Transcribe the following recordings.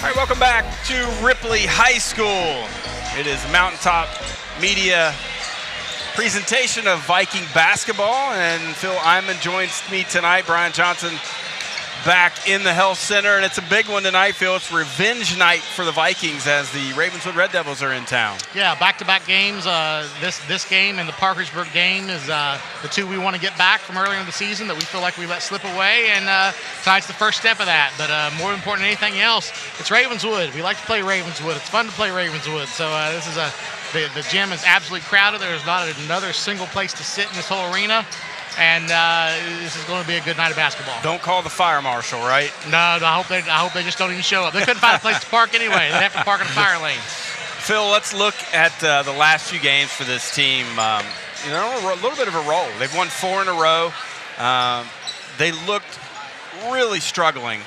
All right, welcome back to Ripley High School. It is Mountaintop Media presentation of Viking basketball, and Phil Iman joins me tonight. Brian Johnson back in the Health Center, and it's a big one tonight, Phil. It's revenge night for the Vikings as the Ravenswood Red Devils are in town. Yeah, back-to-back games. This game and the Parkersburg game is the two we want to get back from earlier in the season that we feel like we let slip away, and tonight's the first step of that. But more important than anything else, it's Ravenswood. We like to play Ravenswood. It's fun to play Ravenswood. So this is the gym is absolutely crowded. There's not another single place to sit in this whole arena. And this is going to be a good night of basketball. Don't call the fire marshal, right? No, I hope they just don't even show up. They couldn't find a place to park anyway. They have to park in a fire lane. Phil, let's look at the last few games for this team. A little bit of a roll. They've won 4 in a row. They looked really struggling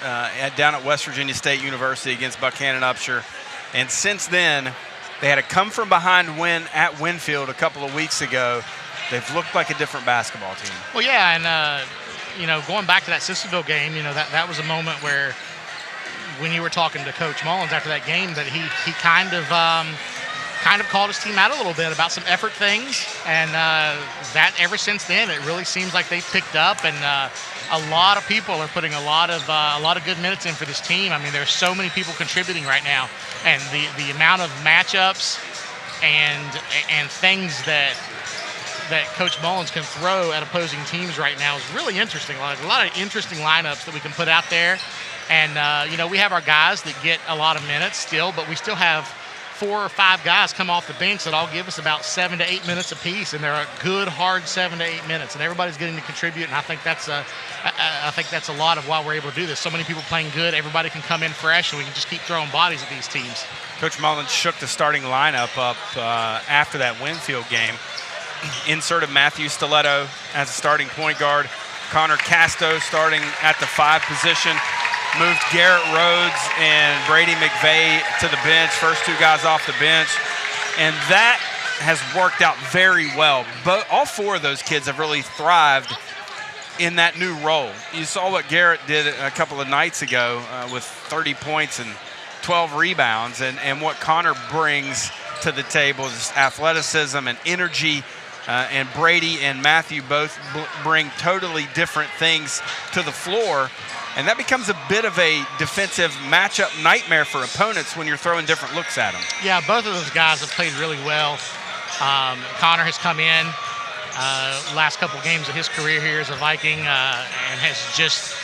down at West Virginia State University against Buchanan Upshur. And since then, they had a come-from-behind win at Winfield a couple of weeks ago. They've looked like a different basketball team. Well, yeah, and going back to that Sissonville game, that was a moment where, when you were talking to Coach Mullins after that game, that he kind of called his team out a little bit about some effort things, and that ever since then, it really seems like they've picked up, and a lot of people are putting a lot of good minutes in for this team. I mean, there's so many people contributing right now, and the amount of matchups and things that Coach Mullins can throw at opposing teams right now is really interesting. Like a lot of interesting lineups that we can put out there. And, we have our guys that get a lot of minutes still, but we still have 4 or 5 guys come off the bench that all give us about 7 to 8 minutes apiece, and they're a good, hard 7 to 8 minutes. And everybody's getting to contribute, and I think that's a lot of why we're able to do this. So many people playing good, everybody can come in fresh, and we can just keep throwing bodies at these teams. Coach Mullins shook the starting lineup up after that Winfield game. Inserted Matthew Stiletto as a starting point guard. Connor Casto starting at the 5 position. Moved Garrett Rhodes and Brady McVeigh to the bench. First 2 guys off the bench. And that has worked out very well. But all 4 of those kids have really thrived in that new role. You saw what Garrett did a couple of nights ago with 30 points and 12 rebounds. And what Connor brings to the table is athleticism and energy. And Brady and Matthew both bring totally different things to the floor. And that becomes a bit of a defensive matchup nightmare for opponents when you're throwing different looks at them. Yeah, both of those guys have played really well. Connor has come in last couple games of his career here as a Viking and has just,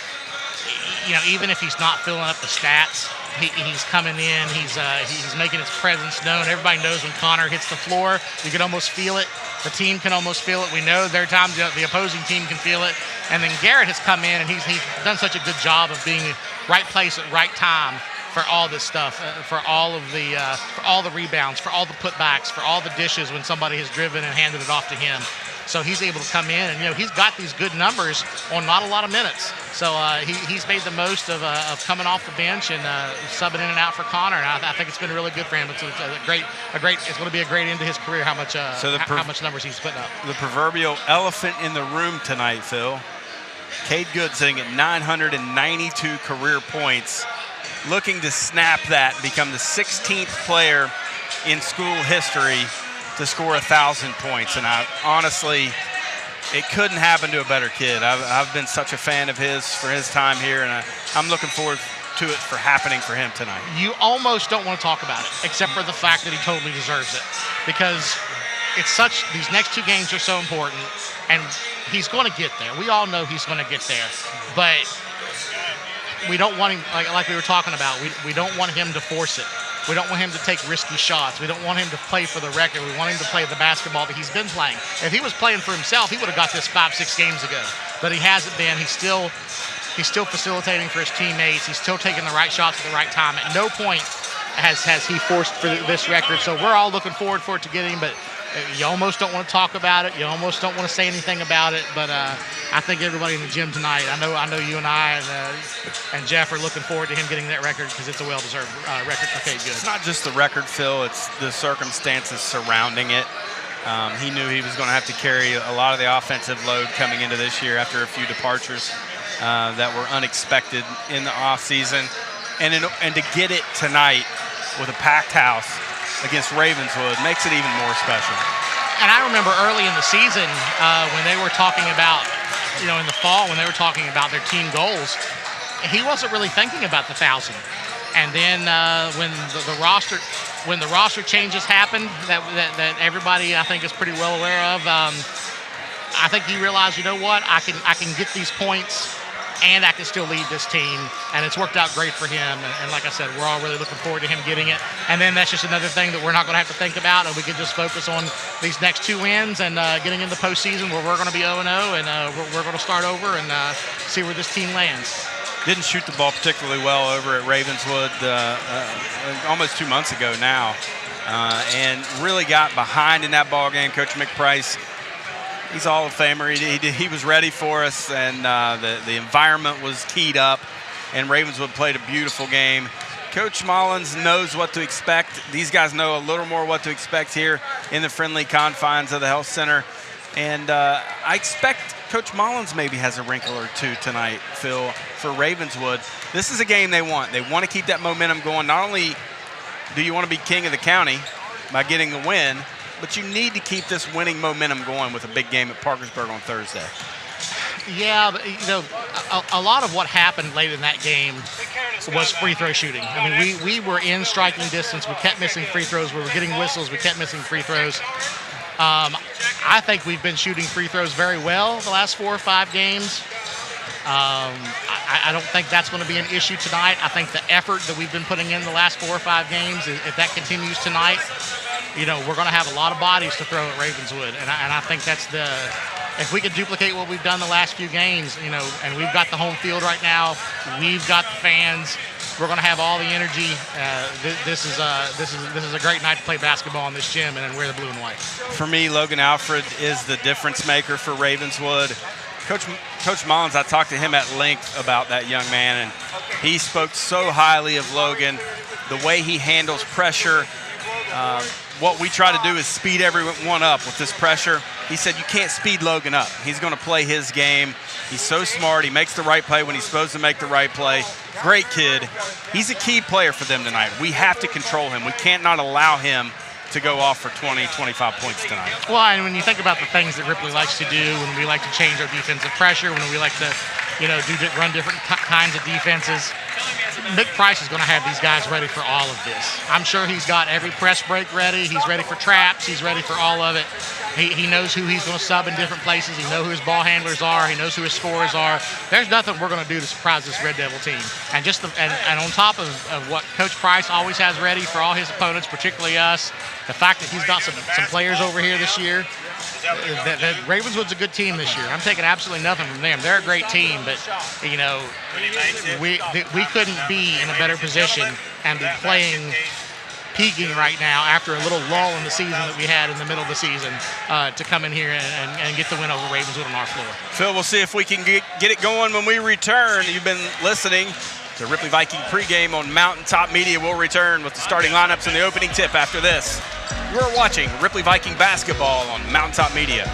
even if he's not filling up the stats, he's coming in, he's making his presence known. Everybody knows when Connor hits the floor, you can almost feel it. The team can almost feel it. We know there are times the opposing team can feel it. And then Garrett has come in, and he's done such a good job of being right place at right time for all this stuff, for all the rebounds, for all the putbacks, for all the dishes when somebody has driven and handed it off to him. So he's able to come in, and he's got these good numbers on not a lot of minutes. So he's made the most of coming off the bench and subbing in and out for Connor. And I think it's been really good for him. It's it's going to be a great end to his career. How much numbers he's putting up. The proverbial elephant in the room tonight, Phil. Kade Good sitting at 992 career points, looking to snap that, become the 16th player in school history to score 1,000 points. And honestly, it couldn't happen to a better kid. I've been such a fan of his for his time here, and I'm looking forward to it for happening for him tonight. You almost don't want to talk about it, except for the fact that he totally deserves it, because these next 2 games are so important, and he's going to get there. We all know he's going to get there, but we don't want him, like we were talking about, we don't want him to force it. We don't want him to take risky shots. We don't want him to play for the record. We want him to play the basketball that he's been playing. If he was playing for himself, he would have got this 5-6 games ago. But he hasn't been. He's still facilitating for his teammates. He's still taking the right shots at the right time. At no point has he forced for this record. So we're all looking forward for it to get him, but you almost don't want to talk about it. You almost don't want to say anything about it. But I think everybody in the gym tonight, I know you and I and Jeff are looking forward to him getting that record, because it's a well-deserved record for Kade Good. It's not just the record, Phil. It's the circumstances surrounding it. He knew he was going to have to carry a lot of the offensive load coming into this year after a few departures that were unexpected in the offseason. and to get it tonight with a packed house against Ravenswood makes it even more special. And I remember early in the season when they were talking about, in the fall when they were talking about their team goals, he wasn't really thinking about the 1,000. And then when the roster changes happened that everybody I think is pretty well aware of, I think he realized, you know what, I can get these points and I can still lead this team, and it's worked out great for him. And like I said, we're all really looking forward to him getting it. And then that's just another thing that we're not going to have to think about, and we can just focus on these next 2 wins and getting in the postseason where we're going to be 0-0, and we're going to start over and see where this team lands. Didn't shoot the ball particularly well over at Ravenswood almost 2 months ago now, and really got behind in that ball game. Coach McPrice, he's a Hall of Famer. He was ready for us, and the environment was keyed up, and Ravenswood played a beautiful game. Coach Mullins knows what to expect. These guys know a little more what to expect here in the friendly confines of the Health Center, and I expect Coach Mullins maybe has a wrinkle or two tonight, Phil, for Ravenswood. This is a game they want. They want to keep that momentum going. Not only do you want to be king of the county by getting a win, but you need to keep this winning momentum going with a big game at Parkersburg on Thursday. Yeah, but, a lot of what happened late in that game was free throw shooting. I mean, we were in striking distance. We kept missing free throws. We were getting whistles. We kept missing free throws. I think we've been shooting free throws very well the last 4 or 5 games. I don't think that's going to be an issue tonight. I think the effort that we've been putting in the last 4 or 5 games, if that continues tonight, we're going to have a lot of bodies to throw at Ravenswood. And I think that's if we could duplicate what we've done the last few games, and we've got the home field right now, we've got the fans, we're going to have all the energy. This is a great night to play basketball in this gym and wear the blue and white. For me, Logan Alfred is the difference maker for Ravenswood. Coach Mullins, I talked to him at length about that young man, and he spoke so highly of Logan, the way he handles pressure. What we try to do is speed everyone up with this pressure. He said you can't speed Logan up. He's going to play his game. He's so smart. He makes the right play when he's supposed to make the right play. Great kid. He's a key player for them tonight. We have to control him. We can't not allow him to go off for 20, 25 points tonight. Well, and when you think about the things that Ripley likes to do, when we like to change our defensive pressure, when we like to, run different kinds of defenses, Mick Price is going to have these guys ready for all of this. I'm sure he's got every press break ready. He's ready for traps. He's ready for all of it. He knows who he's going to sub in different places. He knows who his ball handlers are. He knows who his scorers are. There's nothing we're going to do to surprise this Red Devil team. And and on top of what Coach Price always has ready for all his opponents, particularly us, the fact that he's got some players over here this year, that Ravenswood's a good team this year. I'm taking absolutely nothing from them. They're a great team, but we couldn't be in a better position and be peaking right now after a little lull in the season that we had in the middle of the season to come in here and get the win over Ravenswood on our floor. Phil, we'll see if we can get it going when we return. You've been listening to Ripley Viking pregame on Mountaintop Media. We'll return with the starting lineups and the opening tip after this. You're watching Ripley Viking basketball on Mountaintop Media.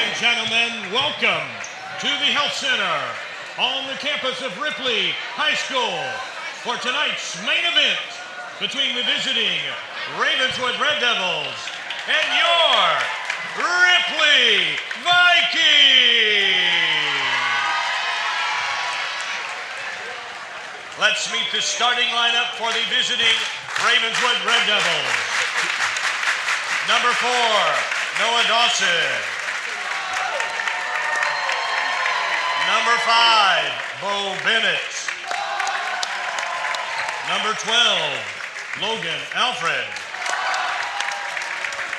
and gentlemen, welcome to the Health Center on the campus of Ripley High School for tonight's main event between the visiting Ravenswood Red Devils and your Ripley Vikings. Let's meet the starting lineup for the visiting Ravenswood Red Devils. Number 4, Noah Dawson. Number 5, Bo Bennett. Number 12, Logan Alfred.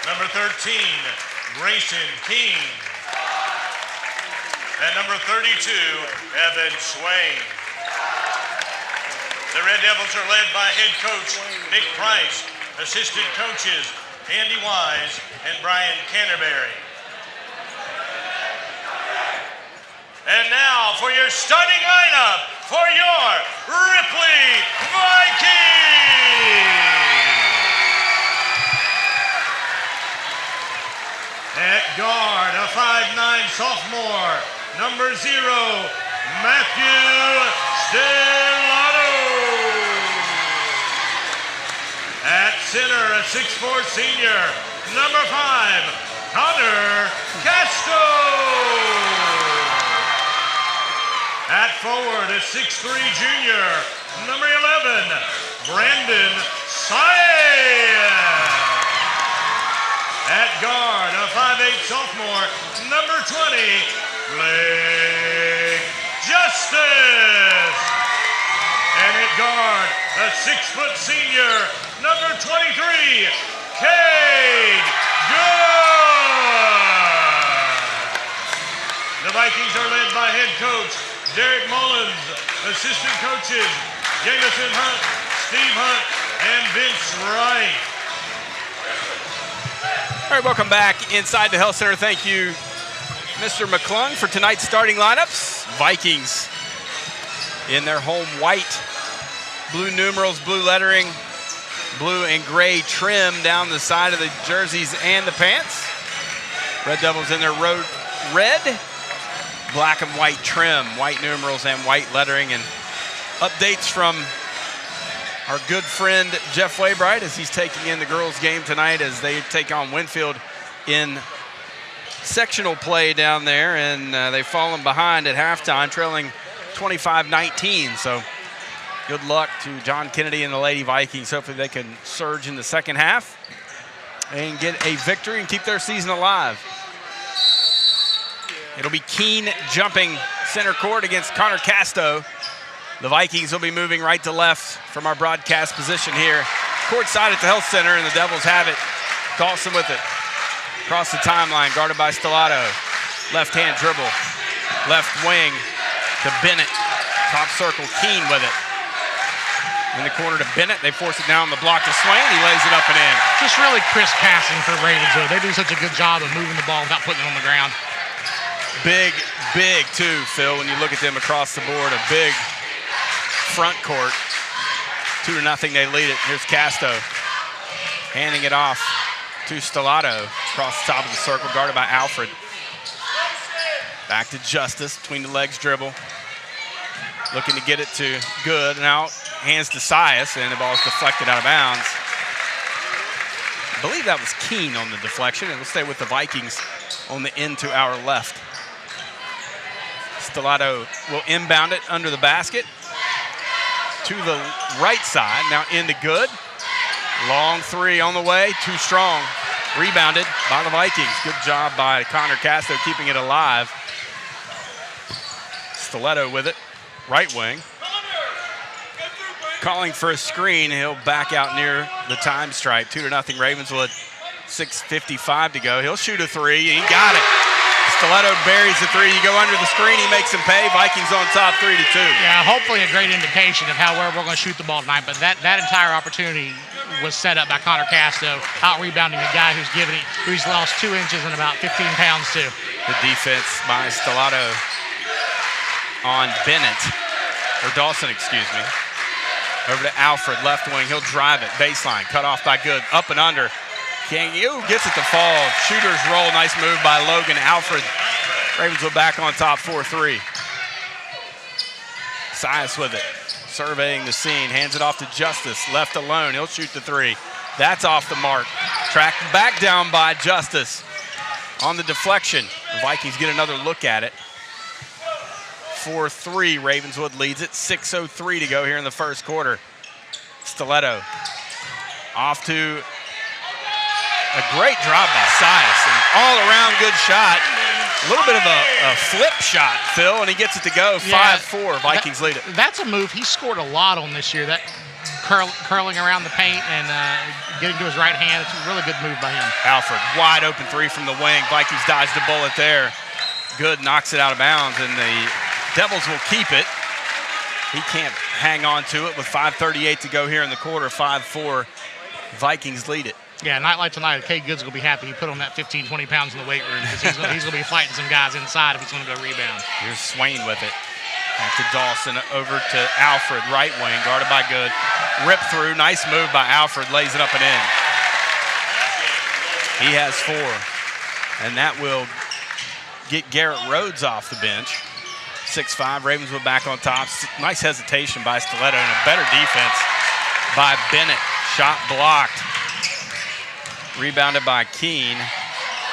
Number 13, Grayson King. And number 32, Evan Swain. The Red Devils are led by head coach Nick Price, assistant coaches Andy Wise and Brian Canterbury. And now for your starting lineup for your Ripley Vikings. At guard, a 5'9" sophomore, number 0, Matthew Stellato. At center, a 6'4" senior, number 5, Connor Casto. At forward, a 6'3" junior, number 11, Brandon Saez. At guard, a 5'8" sophomore, number 20, Blake Justice. And at guard, a 6' senior, number 23, Kade Good. The Vikings are led by head coach Derek Mullins, assistant coaches Jameson Hunt, Steve Hunt, and Vince Wright. All right, welcome back inside the Health Center. Thank you, Mr. McClung, for tonight's starting lineups. Vikings in their home white, blue numerals, blue lettering, blue and gray trim down the side of the jerseys and the pants. Red Devils in their road red, black and white trim, white numerals and white lettering. And updates from our good friend Jeff Waybright as he's taking in the girls' game tonight as they take on Winfield in sectional play down there. And they've fallen behind at halftime, trailing 25-19. So good luck to John Kennedy and the Lady Vikings. Hopefully they can surge in the second half and get a victory and keep their season alive. It'll be Keene jumping center court against Connor Casto. The Vikings will be moving right to left from our broadcast position here. Courtside at the Health Center, and the Devils have it. Dawson with it. Across the timeline, guarded by Stellato. Left-hand dribble. Left wing to Bennett. Top circle, Keene with it. In the corner to Bennett. They force it down the block to Swain. He lays it up and in. Just really crisp passing for Ravenswood. They do such a good job of moving the ball without putting it on the ground. Big, too, Phil, when you look at them across the board. A big front court. 2-0, they lead it. Here's Casto handing it off to Stellato across the top of the circle, guarded by Alfred. Back to Justice, between the legs dribble. Looking to get it to Good, and out, hands to Saez, and the ball is deflected out of bounds. I believe that was Keene on the deflection. It'll stay with the Vikings on the end to our left. Stellato will inbound it under the basket to the right side. Now into Good. Long three on the way. Too strong. Rebounded by the Vikings. Good job by Connor Casto keeping it alive. Stellato with it. Right wing. Calling for a screen. He'll back out near the time stripe. 2-0 Ravenswood. 6:55 to go. He'll shoot a three. He got it. Stellato buries the three. You go under the screen, he makes him pay. Vikings on top, 3-2. Yeah, hopefully a great indication of how we're going to shoot the ball tonight. But that entire opportunity was set up by Connor Casto, out rebounding a guy who's lost 2 inches and about 15 pounds too. The defense by Stellato on Bennett, or Dawson, excuse me. Over to Alfred, left wing. He'll drive it, baseline, cut off by Good, up and under. Gets it to fall. Shooter's roll. Nice move by Logan Alfred. Ravenswood back on top 4-3. Sias with it. Surveying the scene. Hands it off to Justice. Left alone. He'll shoot the three. That's off the mark. Tracked back down by Justice. On the deflection. The Vikings get another look at it. 4-3. Ravenswood leads it. 6:03 to go here in the first quarter. Stiletto. Off to a great drive by Sias. An all-around good shot. A little bit of a flip shot, Phil, and he gets it to go. 5-4. Vikings lead it. That's a move he scored a lot on this year. That curling around the paint and getting to his right hand. It's a really good move by him. Alfred, wide open three from the wing. Vikings dodged a bullet there. Good, knocks it out of bounds, and the Devils will keep it. He can't hang on to it with 5:38 to go here in the quarter. 5-4. Vikings lead it. Yeah, a night like tonight, Kade Good's going to be happy he put on that 15, 20 pounds in the weight room because he's going to be fighting some guys inside if he's going to go rebound. Here's Swain with it. Back to Dawson, over to Alfred, right wing, guarded by Good. Rip through, nice move by Alfred, lays it up and in. He has 4, and that will get Garrett Rhodes off the bench. 6-5, Ravenswood back on top. Nice hesitation by Stiletto and a better defense by Bennett. Shot blocked. Rebounded by Keene.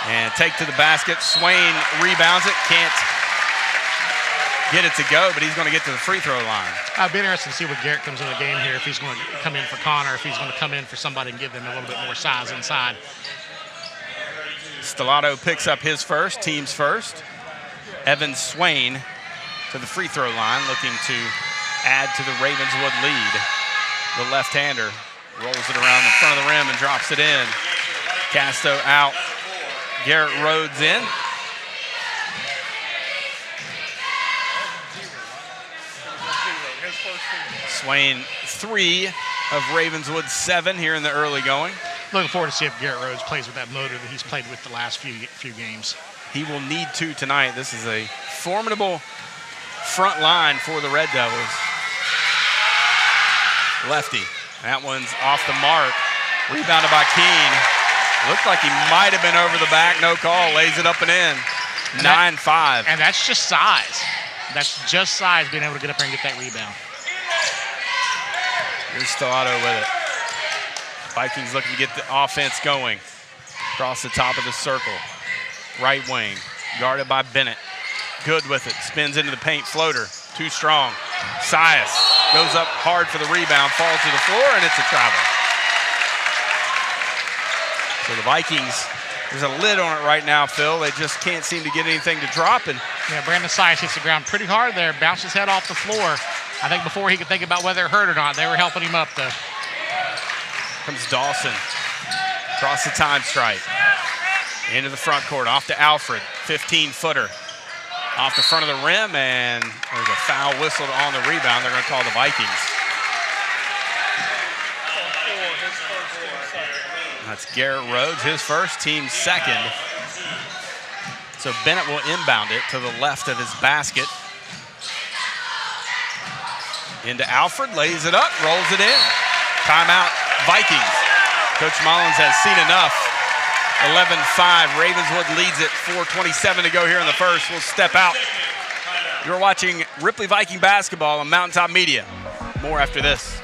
And take to the basket. Swain rebounds it. Can't get it to go, but he's going to get to the free throw line. I'd be interested to see what Garrett comes in the game here, if he's going to come in for Connor, if he's going to come in for somebody and give them a little bit more size inside. Stellato picks up his first, team's first. Evan Swain to the free throw line, looking to add to the Ravenswood lead. The left-hander rolls it around the front of the rim and drops it in. Casto out. Garrett Rhodes in. Swain 3 of Ravenswood 7 here in the early going. Looking forward to see if Garrett Rhodes plays with that motor that he's played with the last few games. He will need to tonight. This is a formidable front line for the Red Devils. Lefty. That one's off the mark. Rebounded by Keene. Looked like he might have been over the back. No call. Lays it up and in. 9-5. And that's just size. That's just size, being able to get up there and get that rebound. Here's Stellato with it. Vikings looking to get the offense going. Across the top of the circle. Right wing. Guarded by Bennett. Good with it. Spins into the paint. Floater. Too strong. Sias goes up hard for the rebound. Falls to the floor, and it's a travel. So the Vikings, there's a lid on it right now, Phil. They just can't seem to get anything to drop. And yeah, Brandon Sias hits the ground pretty hard there. Bounced his head off the floor. I think before he could think about whether it hurt or not, they were helping him up, though. Comes Dawson. Across the time stripe. Into the front court. Off to Alfred. 15-footer. Off the front of the rim, and there's a foul whistled on the rebound. They're going to call the Vikings. That's Garrett Rhodes, his first, team second. So Bennett will inbound it to the left of his basket. Into Alfred, lays it up, rolls it in. Timeout, Vikings. Coach Mullins has seen enough. 11-5, Ravenswood leads it. 4:27 to go here in the first. We'll step out. You're watching Ripley Viking basketball on Mountaintop Media. More after this.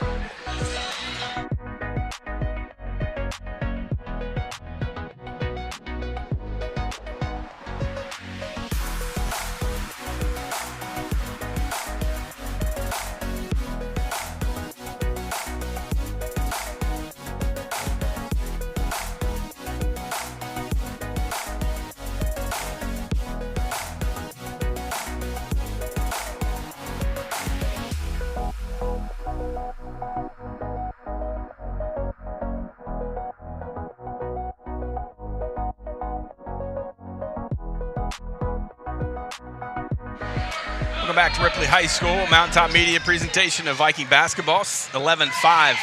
Welcome back to Ripley High School. Mountaintop Media presentation of Viking basketball. 11-5.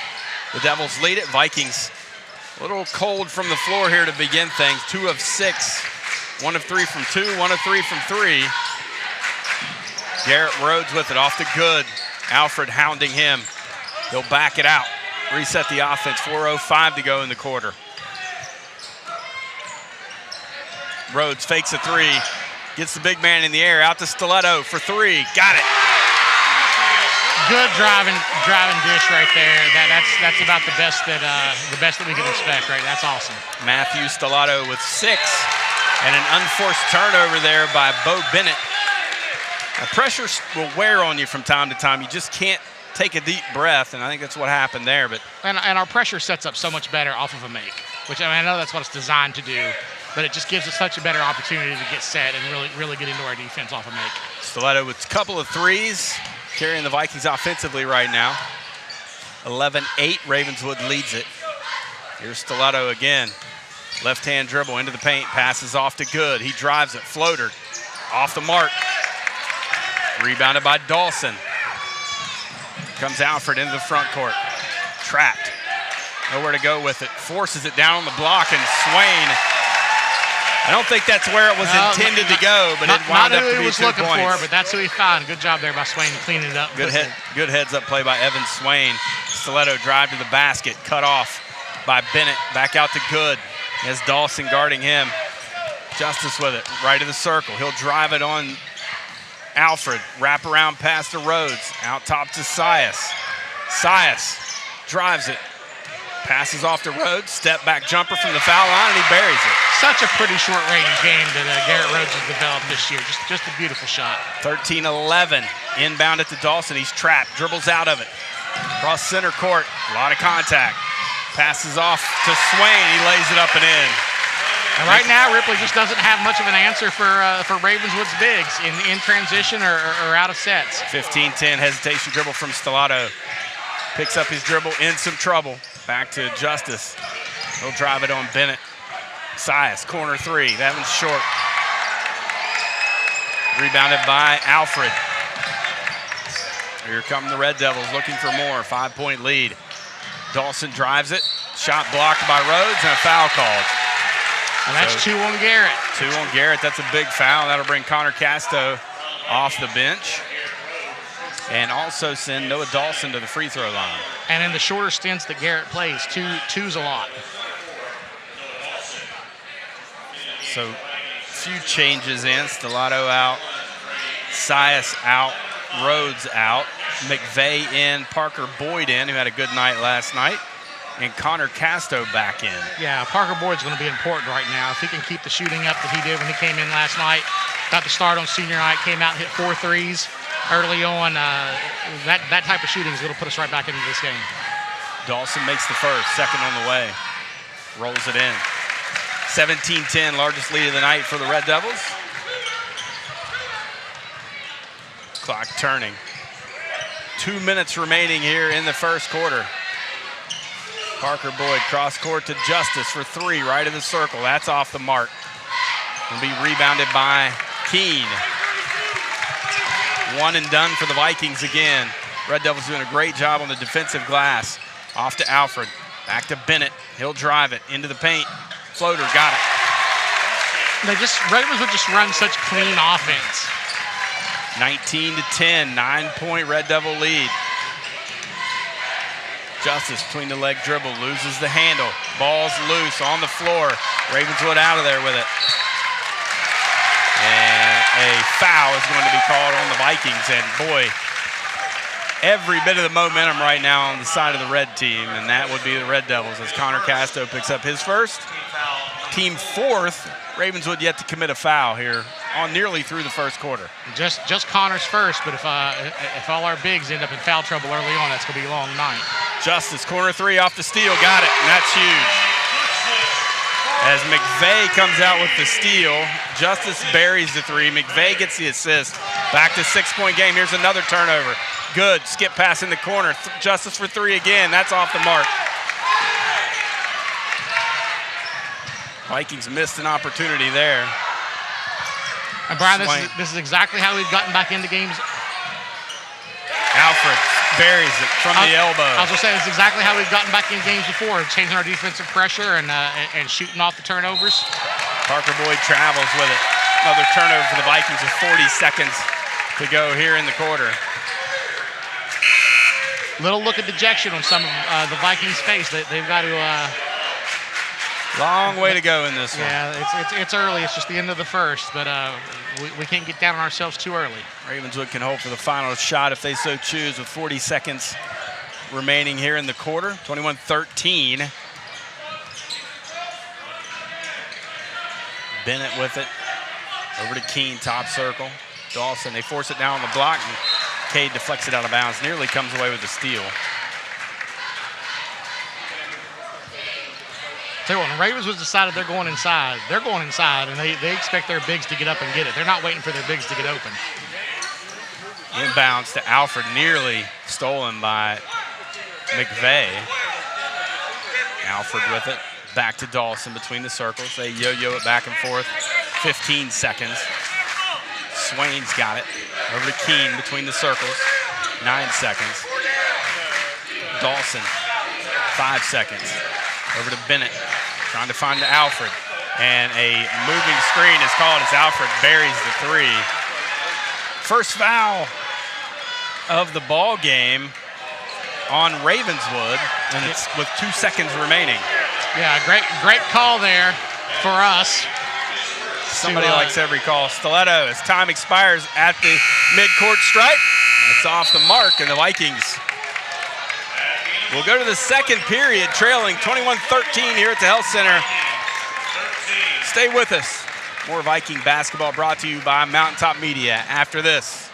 The Devils lead it. Vikings a little cold from the floor here to begin things. 2 of 6. 1 of 3 from 2. 1 of 3 from 3. Garrett Rhodes with it off the Good. Alfred hounding him. He'll back it out. Reset the offense. 4:05 to go in the quarter. Rhodes fakes a three, gets the big man in the air, out to Stiletto for three. Got it. Good driving dish right there. That's about the best that we can expect, right? That's awesome. Matthew Stiletto with 6, and an unforced turnover there by Bo Bennett. Now, pressure will wear on you from time to time. You just can't take a deep breath, and I think that's what happened there. But and our pressure sets up so much better off of a make, which I know that's what it's designed to do, but it just gives us such a better opportunity to get set and really get into our defense off a make. Stiletto with a couple of threes, carrying the Vikings offensively right now. 11-8, Ravenswood leads it. Here's Stiletto again. Left-hand dribble into the paint, passes off to Good. He drives it, floater, off the mark. Rebounded by Dawson. Comes Alfred into the front court. Trapped. Nowhere to go with it. Forces it down on the block, and Swain. I don't think that's where it was intended to go, but it wound up to be 2 points. Not who he was looking for, but that's who he found. Good job there by Swain cleaning it up. Good heads-up play by Evan Swain. Stiletto drive to the basket, cut off by Bennett. Back out to Good as Dawson guarding him. Justice with it, right of the circle. He'll drive it on Alfred, wrap around pass to Rhodes, out top to Sias. Sias drives it, passes off to Rhodes, step back jumper from the foul line, and he buries it. Such a pretty short range game that Garrett Rhodes has developed this year. Just a beautiful shot. 13-11, inbound it to Dawson. He's trapped, dribbles out of it. Across center court, a lot of contact. Passes off to Swain, he lays it up and in. And right now, Ripley just doesn't have much of an answer for Ravenswood's bigs in transition or out of sets. 15-10 hesitation dribble from Stiletto. Picks up his dribble, in some trouble. Back to Justice. He'll drive it on Bennett. Sias, corner three. That one's short. Rebounded by Alfred. Here come the Red Devils looking for more. 5-point lead. Dawson drives it. Shot blocked by Rhodes and a foul called. And that's 2 on Garrett. 2 on Garrett. That's a big foul. That'll bring Connor Casto off the bench. And also send Noah Dawson to the free throw line. And in the shorter stints that Garrett plays, two's a lot. So few changes in. Stiletto out. Sias out. Rhodes out. McVeigh in. Parker Boyd in, who had a good night last night. And Connor Casto back in. Yeah, Parker Boyd's going to be important right now. If he can keep the shooting up that he did when he came in last night, got the start on senior night, came out and hit 4 threes early on. That type of shooting is going to put us right back into this game. Dawson makes the first, second on the way. Rolls it in. 17-10, largest lead of the night for the Red Devils. Clock turning. 2 minutes remaining here in the first quarter. Parker Boyd cross court to Justice for 3, right of the circle. That's off the mark. Will be rebounded by Keene. 1 and done for the Vikings again. Red Devils doing a great job on the defensive glass. Off to Alfred. Back to Bennett. He'll drive it into the paint. Floater, got it. Ravenswood just run such clean offense. 19-10, 9-point Red Devil lead. Justice between the leg dribble, loses the handle. Ball's loose on the floor. Ravenswood out of there with it. And a foul is going to be called on the Vikings. And boy, every bit of the momentum right now on the side of the red team, and that would be the Red Devils as Connor Casto picks up his first. Team 4th. Ravenswood yet to commit a foul here on nearly through the first quarter. Just Connor's first, but if all our bigs end up in foul trouble early on, that's going to be a long night. Justice, corner 3 off the steal, got it, and that's huge. As McVeigh comes out with the steal, Justice buries the 3. McVeigh gets the assist. Back to 6-point game. Here's another turnover. Good, skip pass in the corner. Justice for 3 again, that's off the mark. Vikings missed an opportunity there. And Brian, this is exactly how we've gotten back into games. Alfred buries it from the elbow. I was going to say, this is exactly how we've gotten back in games before, changing our defensive pressure and shooting off the turnovers. Parker Boyd travels with it. Another turnover for the Vikings with 40 seconds to go here in the quarter. Little look of dejection on some of the Vikings' face. They've got to Long way to go in this one. Yeah, it's early. It's just the end of the first, but we can't get down on ourselves too early. Ravenswood can hope for the final shot if they so choose with 40 seconds remaining here in the quarter. 21-13. Bennett with it. Over to Keene, top circle. Dawson, they force it down on the block, and Kade deflects it out of bounds. Nearly comes away with the steal. Tell you what, when Ravenswood decided they're going inside, and they expect their bigs to get up and get it. They're not waiting for their bigs to get open. Inbounds to Alfred, nearly stolen by McVeigh. Alfred with it. Back to Dawson between the circles. They yo-yo it back and forth. 15 seconds. Swain's got it. Over to Keene between the circles. 9 seconds. Dawson, 5 seconds. Over to Bennett, trying to find Alfred. And a moving screen is called as Alfred buries the three. First foul of the ball game on Ravenswood, and it's with 2 seconds remaining. Yeah, great call there for us. Somebody likes every call. Stiletto, as time expires at the midcourt stripe, it's off the mark, and the Vikings will go to the second period, trailing 21-13 here at the Health Center. Stay with us. More Viking basketball brought to you by Mountaintop Media after this.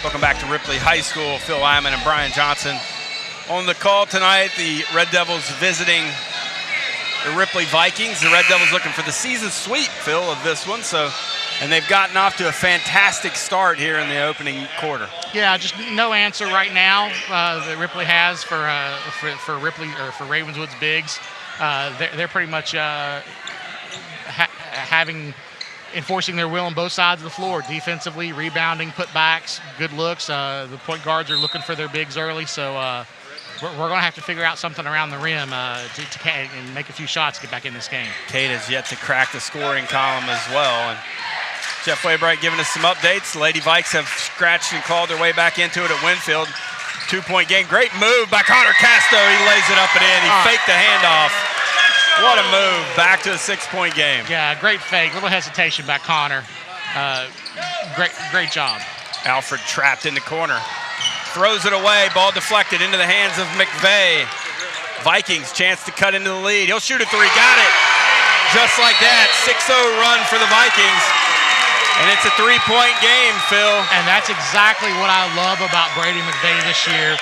Welcome back to Ripley High School. Phil Lyman and Brian Johnson on the call tonight. The Red Devils visiting the Ripley Vikings. The Red Devils looking for the season sweep, Phil, of this one. And they've gotten off to a fantastic start here in the opening quarter. Yeah, just no answer right now that Ripley has for Ripley or for Ravenswood's bigs. They're pretty much enforcing their will on both sides of the floor, defensively, rebounding, putbacks, good looks. The point guards are looking for their bigs early, so we're going to have to figure out something around the rim and make a few shots to get back in this game. Kade has yet to crack the scoring column as well. And Jeff Waybright giving us some updates. The Lady Vikes have scratched and clawed their way back into it at Winfield. 2-point game. Great move by Connor Casto. He lays it up and in. He faked the handoff. What a move. Back to a 6-point game. Yeah, great fake. Little hesitation by Connor. Great job. Alfred trapped in the corner. Throws it away. Ball deflected into the hands of McVeigh. Vikings chance to cut into the lead. He'll shoot a three. Got it. Just like that. 6-0 run for the Vikings. And it's a 3-point game, Phil. And that's exactly what I love about Brady McVeigh this year.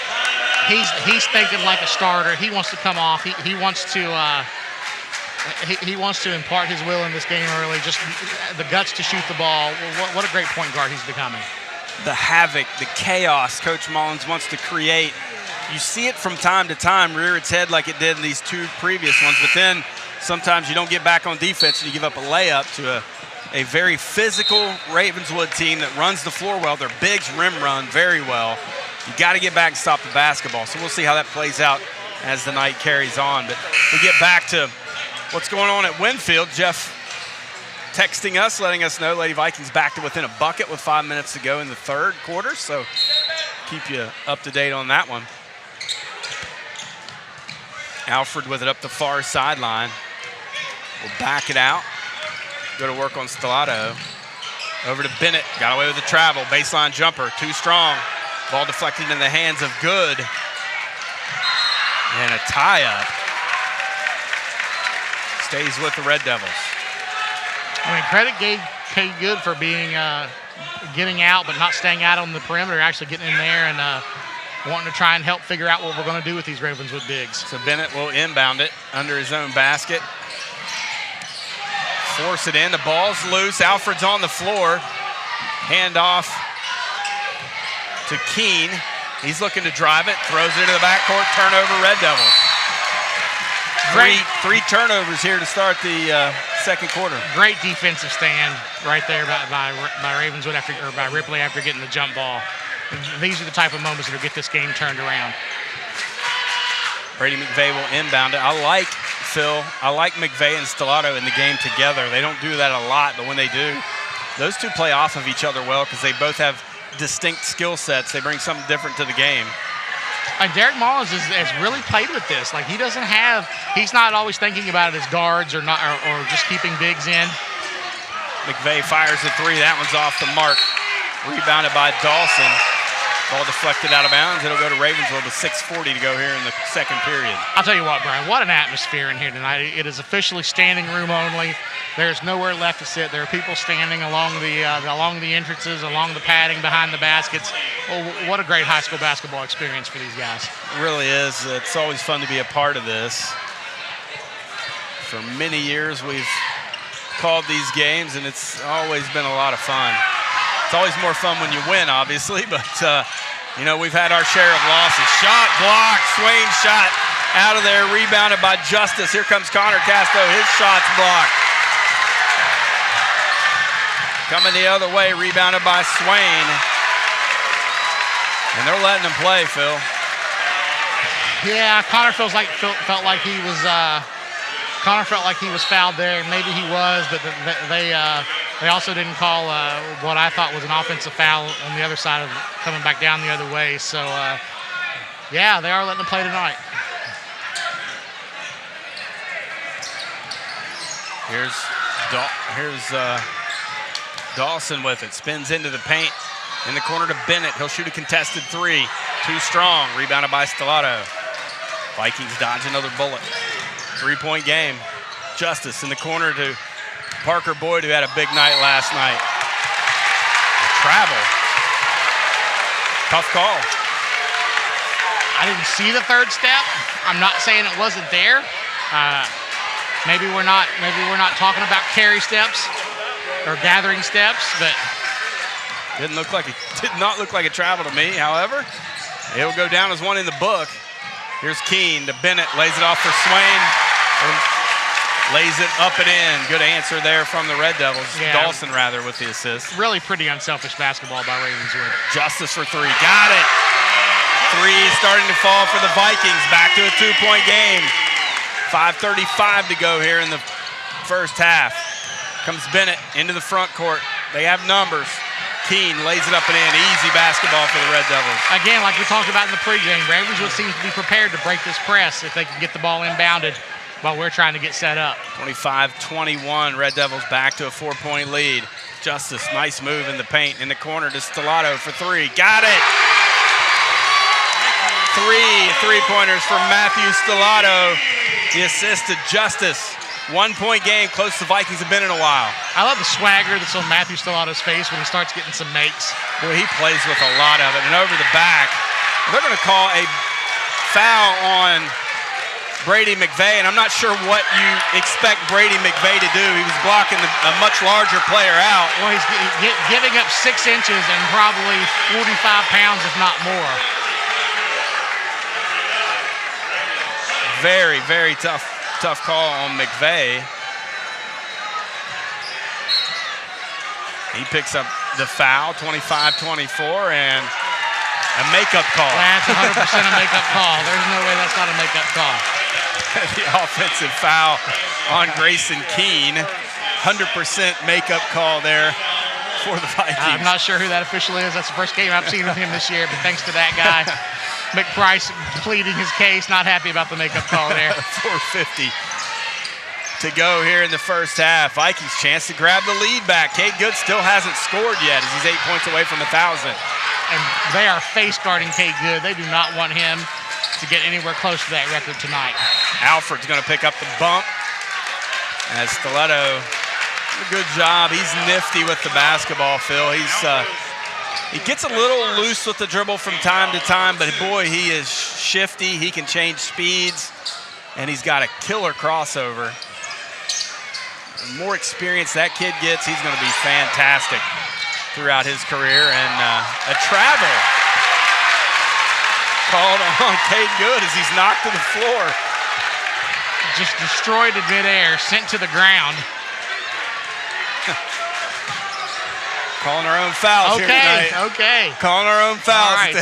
He's thinking like a starter. He wants to come off. He wants to he wants to impart his will in this game early. Just the guts to shoot the ball. What a great point guard he's becoming. The havoc, the chaos Coach Mullins wants to create. You see it from time to time rear its head like it did in these 2 previous ones, but then sometimes you don't get back on defense and you give up a layup to a very physical Ravenswood team that runs the floor well. Their bigs rim run very well. You got to get back and stop the basketball. So we'll see how that plays out as the night carries on. But we get back to what's going on at Winfield. Jeff texting us, letting us know Lady Vikings back to within a bucket with 5 minutes to go in the third quarter. So keep you up to date on that one. Alfred with it up the far sideline. We'll back it out. Go to work on Stellato. Over to Bennett. Got away with the travel. Baseline jumper. Too strong. Ball deflected in the hands of Good. And a tie-up. Stays with the Red Devils. I mean, credit Kade Good for being getting out but not staying out on the perimeter, actually getting in there and wanting to try and help figure out what we're going to do with these Ravenswood bigs. So Bennett will inbound it under his own basket. Force it in. The ball's loose. Alfred's on the floor. Hand off to Keene. He's looking to drive it. Throws it into the backcourt. Turnover, Red Devils. Three turnovers here to start the second quarter. Great defensive stand right there by Ravenswood by Ripley after getting the jump ball. These are the type of moments that will get this game turned around. Brady McVeigh will inbound it. I like McVeigh and Stellato in the game together. They don't do that a lot, but when they do, those two play off of each other well because they both have distinct skill sets. They bring something different to the game. And Derek Mullins has really played with this. Like he's not always thinking about it as guards or just keeping bigs in. McVeigh fires a three. That one's off the mark. Rebounded by Dawson. Ball deflected out of bounds. It'll go to Ravenswood with 6:40 to go here in the second period. I'll tell you what, Brian, what an atmosphere in here tonight. It is officially standing room only. There's nowhere left to sit. There are people standing along the entrances, along the padding, behind the baskets. Oh, what a great high school basketball experience for these guys. It really is. It's always fun to be a part of this. For many years, we've called these games, and it's always been a lot of fun. It's always more fun when you win, obviously, but, we've had our share of losses. Shot blocked. Swain shot out of there, rebounded by Justice. Here comes Connor Casto. His shot's blocked. Coming the other way, rebounded by Swain. And they're letting him play, Phil. Yeah, Connor felt like he was fouled there. Maybe he was, but they also didn't call what I thought was an offensive foul on the other side of coming back down the other way. So, yeah, they are letting him play tonight. Here's Dawson with it. Spins into the paint. In the corner to Bennett. He'll shoot a contested three. Too strong. Rebounded by Stellato. Vikings dodge another bullet. 3-point game. Justice in the corner to Parker Boyd, who had a big night last night. Travel. Tough call. I didn't see the third step. I'm not saying it wasn't there. Maybe we're not talking about carry steps or gathering steps, but did not look like a travel to me. However, it'll go down as one in the book. Here's Keene to Bennett, lays it off for Swain, and lays it up and in. Good answer there from the Red Devils. Yeah. Dawson, rather, with the assist. Really pretty unselfish basketball by Ravenswood. Justice for three. Got it. Three starting to fall for the Vikings. Back to a 2-point game. 5:35 to go here in the first half. Comes Bennett into the front court. They have numbers. Keene lays it up and in. Easy basketball for the Red Devils. Again, like we talked about in the pregame, Ravenswood seems to be prepared to break this press if they can get the ball inbounded while we're trying to get set up. 25-21, Red Devils back to a 4-point lead. Justice, nice move in the paint. In the corner to Stellato for three. Got it! Three-pointers from Matthew Stellato. The assist to Justice. 1-point game, close to the Vikings have been in a while. I love the swagger that's on Matthew Stellato's face when he starts getting some makes. Boy, he plays with a lot of it. And over the back, they're going to call a foul on Brady McVeigh, and I'm not sure what you expect Brady McVeigh to do. He was blocking a much larger player out. Well, he's giving up 6 inches and probably 45 pounds, if not more. Very, very tough call on McVeigh. He picks up the foul, 25-24, and a makeup call. That's 100% a makeup call. There's no way that's not a makeup call. The offensive foul on Grayson Keene. 100% makeup call there for the Vikings. I'm not sure who that official is. That's the first game I've seen of him this year, but thanks to that guy. McPrice pleading his case, not happy about the makeup call there. 4:50 to go here in the first half. Vikings chance to grab the lead back. Kade Good still hasn't scored yet as he's 8 points away from 1,000. And they are face guarding Kade Good. They do not want him to get anywhere close to that record tonight. Alfred's going to pick up the bump as Stellato Good job. He's nifty with the basketball, Phil. He gets a little loose with the dribble from time to time, but boy, he is shifty. He can change speeds, and he's got a killer crossover. The more experience that kid gets, he's going to be fantastic throughout his career. And a travel called on Kade Good as he's knocked to the floor. Just destroyed in midair, sent to the ground. Calling our own fouls here tonight. Okay. Calling our own fouls. All right,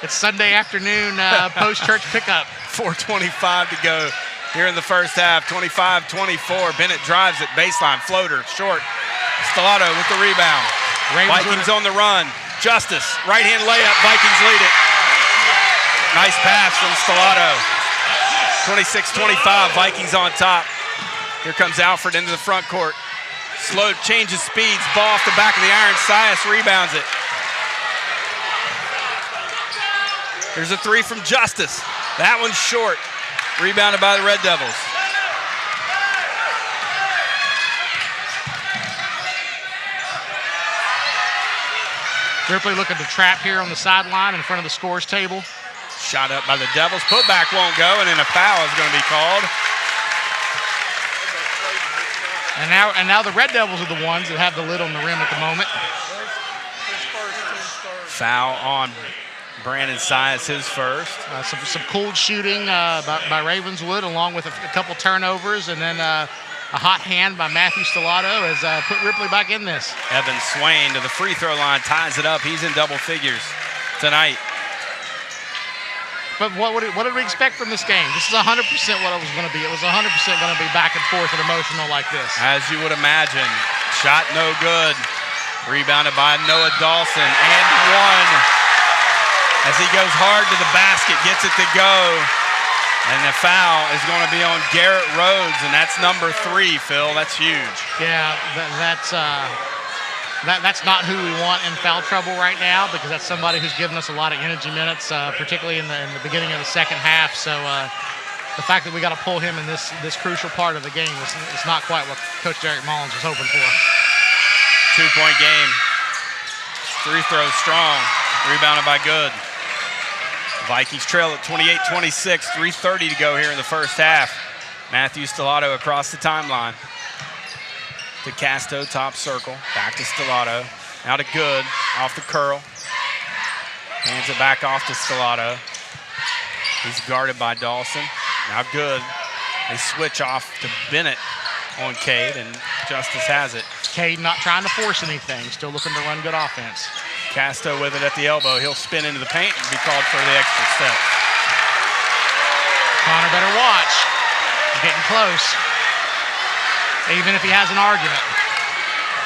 it's Sunday afternoon post-church pickup. 4:25 to go here in the first half. 25-24. Bennett drives it, baseline, floater, short. Stellato with the rebound. Vikings on the run. Justice, right-hand layup. Vikings lead it. Nice pass from Stellato. 26-25. Vikings on top. Here comes Alfred into the front court. Slow, changes speeds, ball off the back of the iron. Sias rebounds it. Here's a three from Justice. That one's short. Rebounded by the Red Devils. Ripley looking to trap here on the sideline in front of the scores table. Shot up by the Devils. Putback won't go, and then a foul is going to be called. And now the Red Devils are the ones that have the lid on the rim at the moment. Foul on Brandon Sias, his first. Some cold shooting by Ravenswood, along with a couple turnovers, and then a hot hand by Matthew Stellato has put Ripley back in this. Evan Swain to the free throw line, ties it up. He's in double figures tonight. But what did we expect from this game? This is 100% what it was going to be. It was 100% going to be back and forth and emotional like this. As you would imagine. Shot no good. Rebounded by Noah Dawson and one. As he goes hard to the basket, gets it to go. And the foul is going to be on Garrett Rhodes, and that's number 3, Phil. That's huge. Yeah, that's not who we want in foul trouble right now, because that's somebody who's given us a lot of energy minutes, particularly in the beginning of the second half. So the fact that we got to pull him in this crucial part of the game is not quite what Coach Derek Mullins was hoping for. 2-point game. Free throw strong. Rebounded by Good. Vikings trail at 28-26. 3:30 to go here in the first half. Matthew Stellato across the timeline. To Casto, top circle. Back to Stellato. Now to Good, off the curl. Hands it back off to Stellato. He's guarded by Dawson. Now Good. They switch off to Bennett on Kade, and Justice has it. Kade not trying to force anything, still looking to run good offense. Casto with it at the elbow. He'll spin into the paint and be called for the extra step. Connor better watch. Getting close. Even if he has an argument.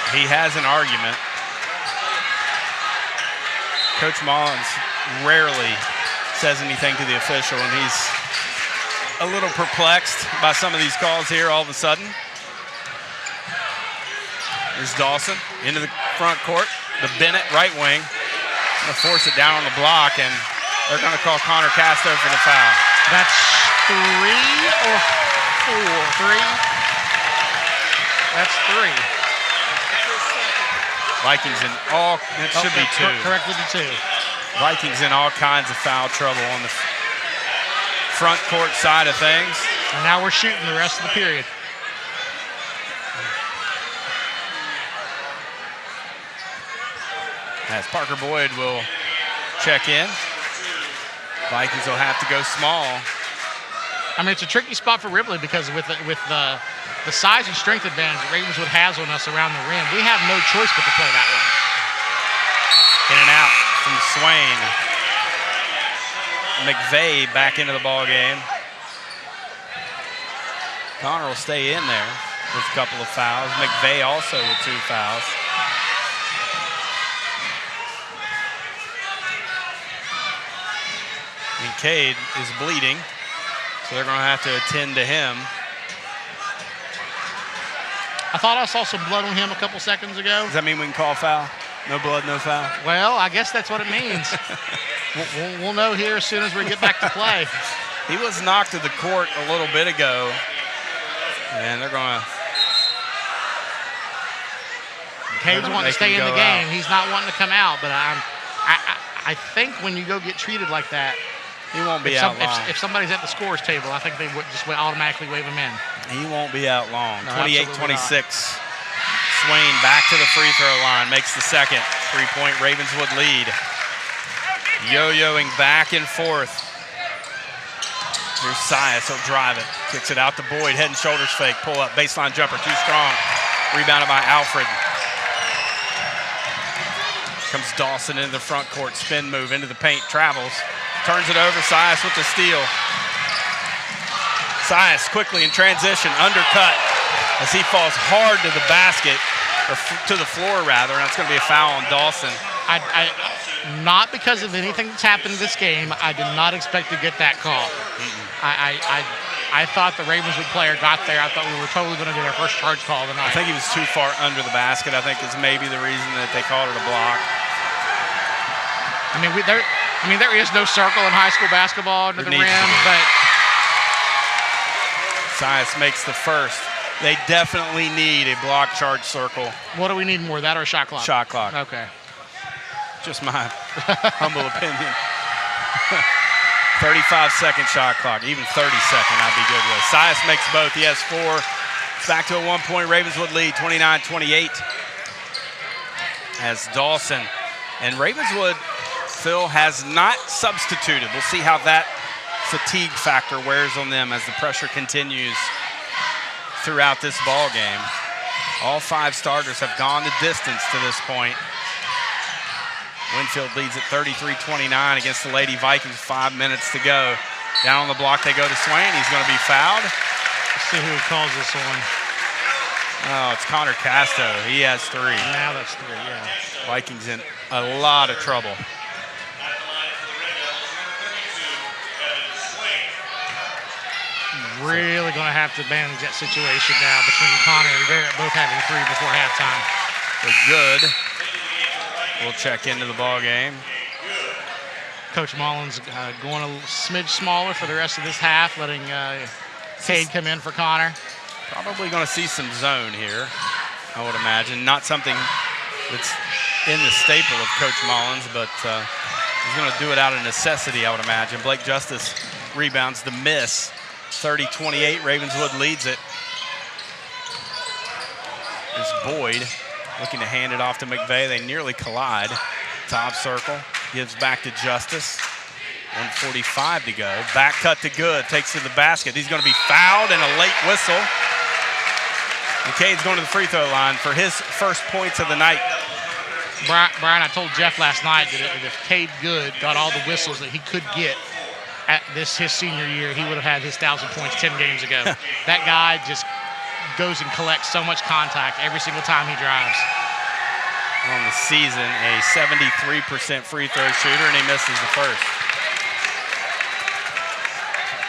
He has an argument. Coach Mullins rarely says anything to the official, and he's a little perplexed by some of these calls here all of a sudden. There's Dawson into the front court. The Bennett right wing. Going to force it down on the block, and they're going to call Connor Casto for the foul. That's 3 or 4? 3? That's 3. Vikings in all, it should be 2. Correctly to 2. Vikings in all kinds of foul trouble on the front court side of things. And now we're shooting the rest of the period. As Parker Boyd will check in. Vikings will have to go small. I mean, it's a tricky spot for Ripley because with the size and strength advantage that Ravenswood has on us around the rim, we have no choice but to play that way. In and out from Swain. McVeigh back into the ball game. Connor will stay in there with a couple of fouls. McVeigh also with 2 fouls. And Kade is bleeding, so they're going to have to attend to him. I thought I saw some blood on him a couple seconds ago. Does that mean we can call foul? No blood, no foul? Well, I guess that's what it means. we'll know here as soon as we get back to play. He was knocked to the court a little bit ago, and they're going to Cade's wanting to stay in the game. He's not wanting to come out, but I think when you go get treated like that, he won't be out long. If somebody's at the scores table, I think they would just automatically wave him in. He won't be out long. No, 28-26. Swain back to the free throw line, makes the second. 3-point Ravenswood lead. Yo-yoing back and forth. Here's Sias, he'll drive it. Kicks it out to Boyd, head and shoulders fake, pull up, baseline jumper, too strong. Rebounded by Alfred. Comes Dawson into the front court, spin move into the paint, travels. Turns it over, Sias with the steal. Sias quickly in transition, undercut as he falls hard to the basket, or to the floor rather, and that's going to be a foul on Dawson. Not because of anything that's happened in this game, I did not expect to get that call. I thought the Ravenswood player got there. I thought we were totally going to get our first charge call tonight. I think he was too far under the basket, I think is maybe the reason that they called it a block. There is no circle in high school basketball under the rim, but Sias makes the first. They definitely need a block charge circle. What do we need more, that or a shot clock? Shot clock. Okay. Just my humble opinion. 35-second shot clock, even 30-second I'd be good with. Sias makes both. He has 4. It's back to a 1-point Ravenswood lead, 29-28. As Dawson and Ravenswood, Phil, has not substituted. We'll see how that fatigue factor wears on them as the pressure continues throughout this ball game. All 5 starters have gone the distance to this point. Winfield leads at 33-29 against the Lady Vikings. 5 minutes to go. Down on the block they go to Swain. He's going to be fouled. Let's see who calls this one. Oh, it's Connor Casto. He has 3. Now that's 3, yeah. Vikings in a lot of trouble. Really going to have to manage that situation now between Connor and Garrett both having 3 before halftime. They're good. We'll check into the ball game. Coach Mullins going a smidge smaller for the rest of this half, letting Kade come in for Connor. Probably going to see some zone here, I would imagine. Not something that's in the staple of Coach Mullins, but he's going to do it out of necessity, I would imagine. Blake Justice rebounds the miss. 30-28, Ravenswood leads it. There's Boyd looking to hand it off to McVeigh. They nearly collide. Top circle, gives back to Justice. 1:45 to go. Back cut to Good, takes to the basket. He's going to be fouled and a late whistle. And Cade's going to the free throw line for his first points of the night. Brian, I told Jeff last night that if Kade Good got all the whistles that he could get at his senior year, he would have had his 1,000 points 10 games ago. That guy just goes and collects so much contact every single time he drives. On the season, a 73% free throw shooter, and he misses the first.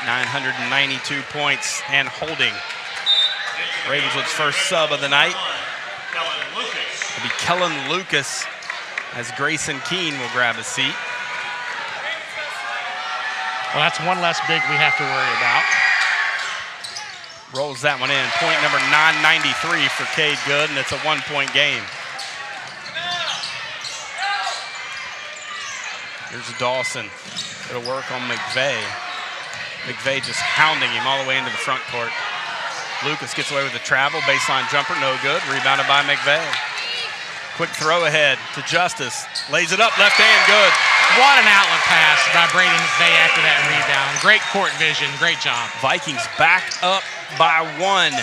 992 points and holding. Ravenswood's first sub of the night. It'll be Kellen Lucas as Grayson Keene will grab a seat. Well, that's one less big we have to worry about. Rolls that one in. Point number 993 for Kade Good, and it's a 1-point game. Here's Dawson. It'll work on McVeigh. McVeigh just hounding him all the way into the front court. Lucas gets away with the travel. Baseline jumper, no good. Rebounded by McVeigh. Quick throw ahead to Justice. Lays it up, left hand, good. What an outlet pass by Brady McVeigh after that rebound. Great court vision, great job. Vikings back up by 1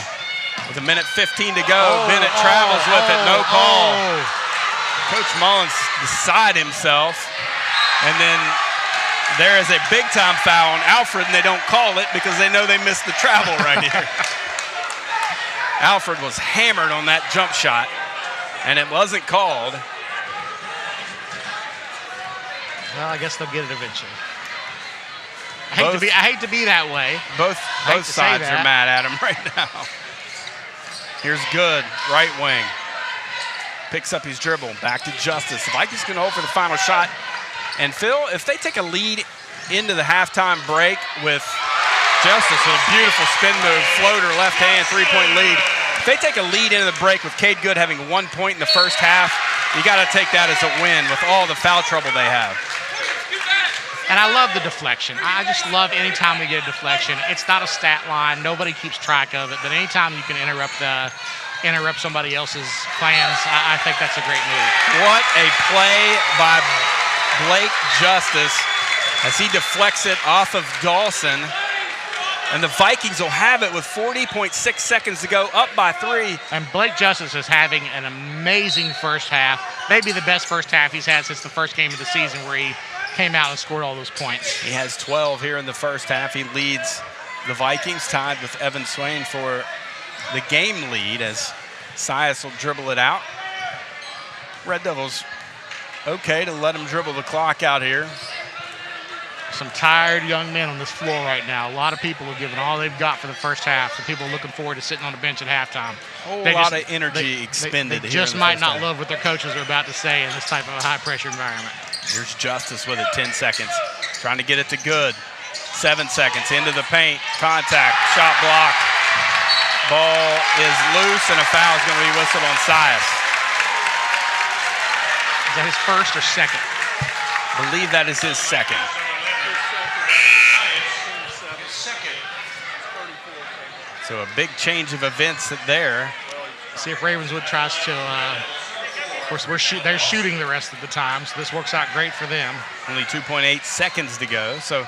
with 1:15 to go. Bennett travels with it, no call. Coach Mullins beside himself. And then there is a big-time foul on Alfred, and they don't call it because they know they missed the travel right here. Alfred was hammered on that jump shot, and it wasn't called. Well, I guess they'll get it eventually. I hate to be that way. Both sides are mad at him right now. Here's Good, right wing. Picks up his dribble, back to Justice. The Vikings can hold for the final shot. And Phil, if they take a lead into the halftime break with Justice with a beautiful spin move, floater, left hand, 3-point lead. If they take a lead into the break with Kade Good having 1 point in the first half, you got to take that as a win with all the foul trouble they have. And I love the deflection. I just love anytime we get a deflection. It's not a stat line. Nobody keeps track of it. But anytime you can interrupt somebody else's plans, I think that's a great move. What a play by Blake Justice as he deflects it off of Dawson. And the Vikings will have it with 40.6 seconds to go, up by 3. And Blake Justice is having an amazing first half. Maybe the best first half he's had since the first game of the season where he came out and scored all those points. He has 12 here in the first half. He leads the Vikings, tied with Evan Swain for the game lead as Sias will dribble it out. Red Devils okay to let him dribble the clock out here. Some tired young men on this floor right now. A lot of people have given all they've got for the first half. Some people are looking forward to sitting on the bench at halftime. A lot of energy expended they here. Just might not love what their coaches are about to say in this type of a high-pressure environment. Here's Justice with it, 10 seconds. Trying to get it to Good. 7 seconds into the paint. Contact, shot block. Ball is loose, and a foul is going to be whistled on Sias. Is that his first or second? I believe that is his second. So a big change of events there. See if Ravenswood tries to, of course, they're shooting the rest of the time, so this works out great for them. Only 2.8 seconds to go, so a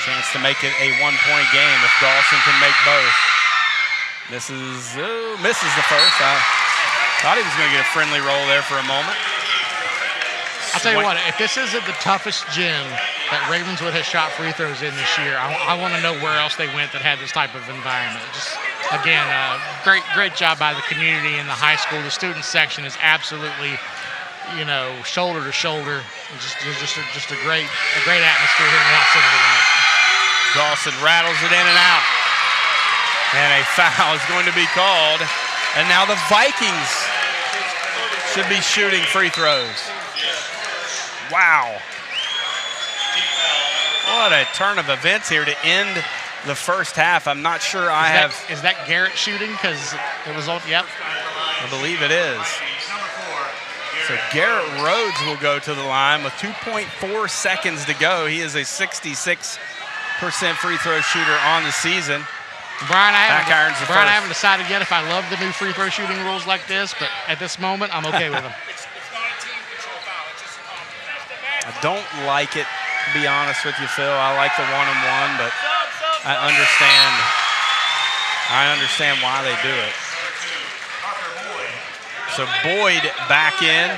chance to make it a 1-point game if Dawson can make both. This is, misses the first. I thought he was going to get a friendly roll there for a moment. I'll tell you what, if this isn't the toughest gym that Ravenswood has shot free throws in this year, I want to know where else they went that had this type of environment. Just, again, great job by the community and the high school. The student section is absolutely, shoulder to shoulder. Just a great atmosphere here in the Health Center tonight. Dawson rattles it in and out. And a foul is going to be called. And now the Vikings should be shooting free throws. Wow. What a turn of events here to end the first half. I'm not sure Is that Garrett shooting? Because it was on, yep. I believe it is. So Garrett Rhodes will go to the line with 2.4 seconds to go. He is a 66% free throw shooter on the season. Brian, I haven't decided yet if I love the new free throw shooting rules like this, but at this moment, I'm okay with them. I don't like it, to be honest with you, Phil. I like the one-on-one, but I understand why they do it. So Boyd back in.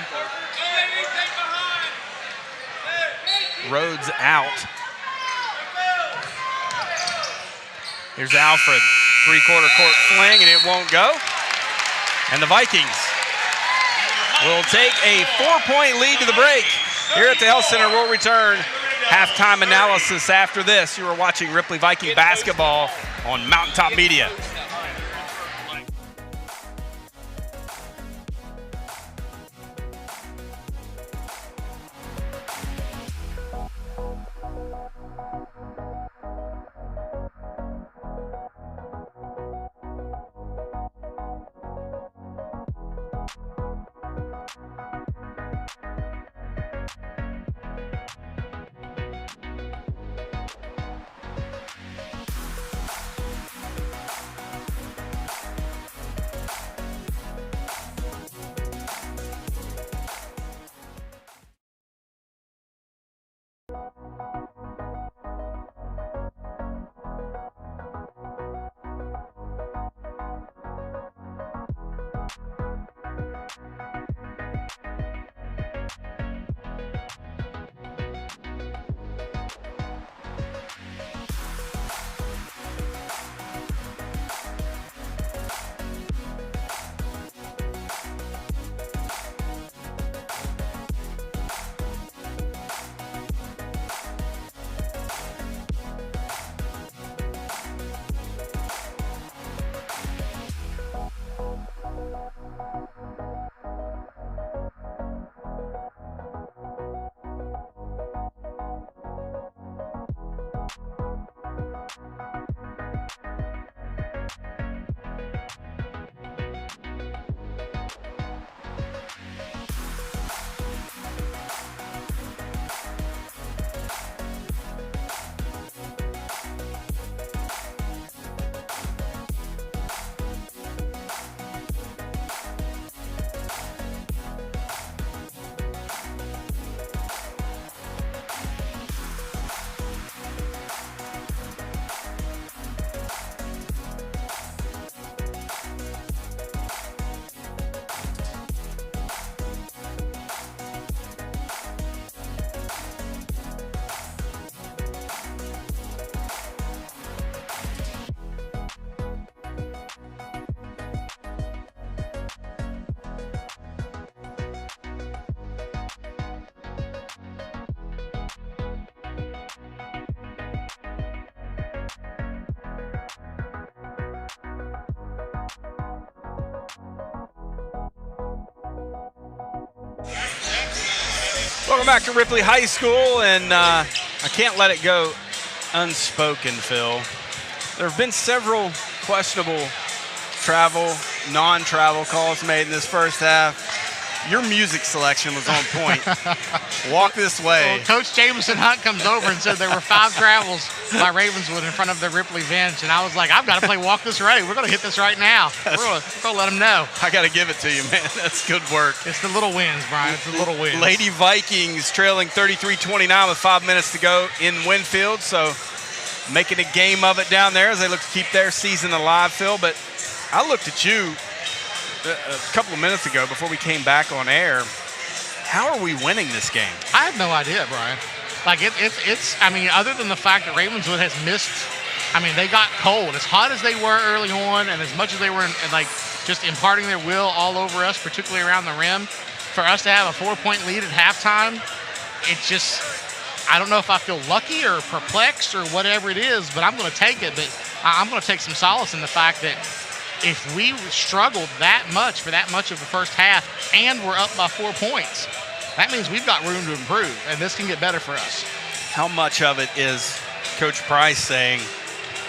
Rhodes out. Here's Alfred. Three-quarter court fling, and it won't go. And the Vikings will take a 4-point lead to the break. Here at the Health Center, we'll return halftime analysis after this. You are watching Ripley Viking basketball on Mountaintop Media. Welcome back to Ripley High School, and I can't let it go unspoken, Phil. There have been several questionable travel, non-travel calls made in this first half. Your music selection was on point. Walk this way. Well, Coach Jameson Hunt comes over and said there were 5 travels by Ravenswood in front of the Ripley bench, and I was like, I've got to play Walk This Way. We're going to hit this right now. We're going to let them know. I got to give it to you, man. That's good work. It's the little wins, Brian. It's the little wins. Lady Vikings trailing 33-29 with 5 minutes to go in Winfield, so making a game of it down there as they look to keep their season alive, Phil. But I looked at you a couple of minutes ago before we came back on air. How are we winning this game? I have no idea, Brian. Like, it's I mean, other than the fact that Ravenswood has missed, I mean, they got cold. As hot as they were early on and as much as they were, just imparting their will all over us, particularly around the rim, for us to have a 4-point lead at halftime, it's just, I don't know if I feel lucky or perplexed or whatever it is, but I'm going to take it. But I'm going to take some solace in the fact that if we struggled that much for that much of the first half and we're up by 4 points, that means we've got room to improve, and this can get better for us. How much of it is Coach Price saying,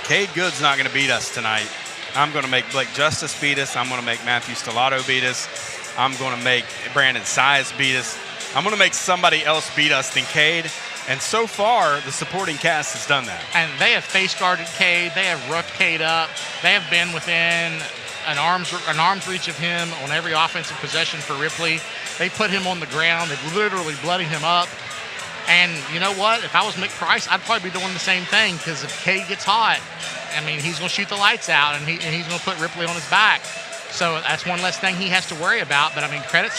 Kade Good's not going to beat us tonight. I'm going to make Blake Justice beat us. I'm going to make Matthew Stellato beat us. I'm going to make Brandon Sias beat us. I'm going to make somebody else beat us than Kade. And so far, the supporting cast has done that. And they have face guarded Kade. They have roughed Kade up. They have been within an arm's reach of him on every offensive possession for Ripley. They put him on the ground. They've literally bloodied him up. And you know what? If I was Mick Price, I'd probably be doing the same thing, because if Kade gets hot, I mean, he's going to shoot the lights out, and he's going to put Ripley on his back. So that's one less thing he has to worry about. But, I mean, credit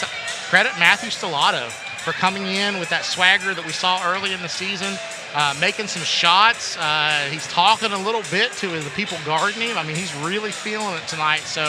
Matthew Stellato for coming in with that swagger that we saw early in the season, making some shots. He's talking a little bit to the people guarding him. I mean, he's really feeling it tonight. So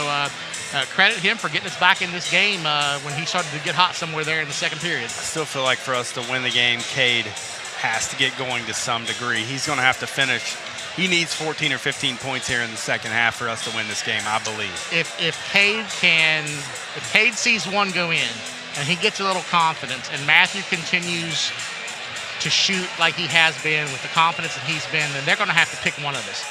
credit him for getting us back in this game when he started to get hot somewhere there in the second period. I still feel like for us to win the game, Kade has to get going to some degree. He's going to have to finish. He needs 14 or 15 points here in the second half for us to win this game, I believe. If Kade sees one go in, and he gets a little confidence, and Matthew continues to shoot like he has been with the confidence that he's been, then they're going to have to pick one of us.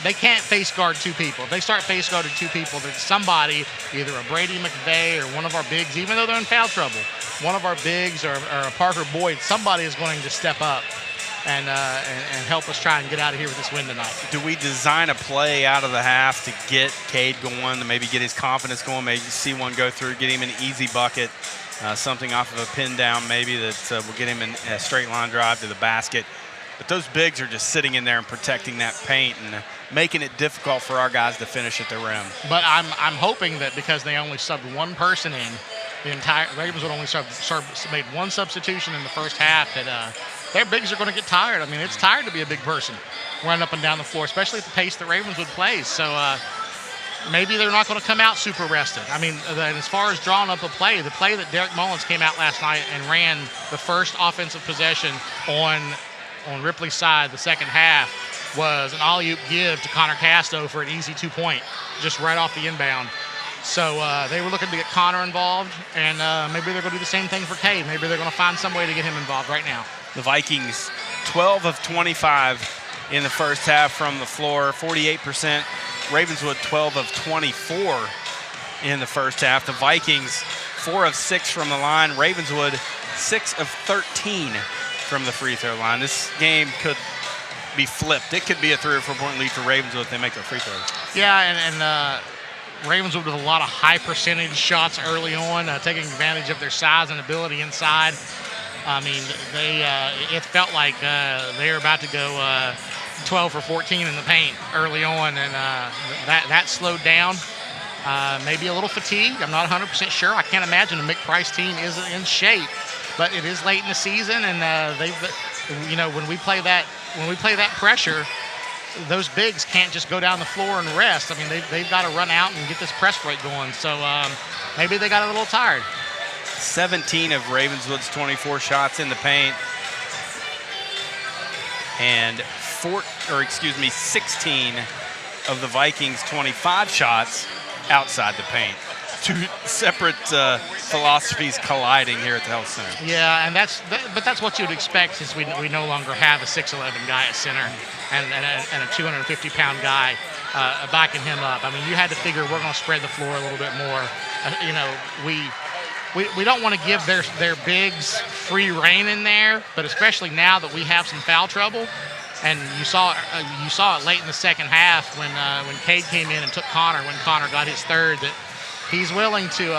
They can't face guard 2 people. If they start face guarding 2 people, then somebody, either a Brady McVeigh or one of our bigs, even though they're in foul trouble, one of our bigs or a Parker Boyd, somebody is going to step up and help us try and get out of here with this win tonight. Do we design a play out of the half to get Kade going, to maybe get his confidence going, maybe see one go through, get him an easy bucket, something off of a pin down maybe that will get him in a straight line drive to the basket? But those bigs are just sitting in there and protecting that paint and making it difficult for our guys to finish at the rim. But I'm hoping that because they only subbed one person in, the entire Ravenswood only made one substitution in the first half, that their bigs are going to get tired. I mean, it's tired to be a big person running up and down the floor, especially at the pace that Ravenswood plays. So maybe they're not going to come out super rested. I mean, as far as drawing up the play that Derek Mullins came out last night and ran the first offensive possession on Ripley's side, the second half, was an alley-oop give to Connor Casto for an easy 2-point, just right off the inbound. So they were looking to get Connor involved, and maybe they're going to do the same thing for Kade. Maybe they're going to find some way to get him involved right now. The Vikings, 12 of 25 in the first half from the floor, 48%. Ravenswood, 12 of 24 in the first half. The Vikings, 4 of 6 from the line. Ravenswood, 6 of 13 from the free throw line. This game could be flipped. It could be a 3 or 4 point lead for Ravenswood if they make their free throws. Yeah, and Ravenswood with a lot of high percentage shots early on, taking advantage of their size and ability inside. I mean, it felt like they were about to go 12 for 14 in the paint early on, and that slowed down. Maybe a little fatigued. I'm not 100% sure. I can't imagine a Mick Price team isn't in shape, but it is late in the season, and when we play that pressure, those bigs can't just go down the floor and rest. I mean, they've got to run out and get this press rate going. So maybe they got a little tired. 17 of Ravenswood's 24 shots in the paint, and 16 of the Vikings' 25 shots outside the paint. two separate philosophies colliding here at the Health Center. Yeah, and but that's what you'd expect, since we no longer have a 6'11" guy at center and a 250-pound guy backing him up. I mean, you had to figure we're going to spread the floor a little bit more. We don't want to give their bigs free reign in there, but especially now that we have some foul trouble. And you saw it late in the second half when Kade came in and took Connor when Connor got his third, that he's willing to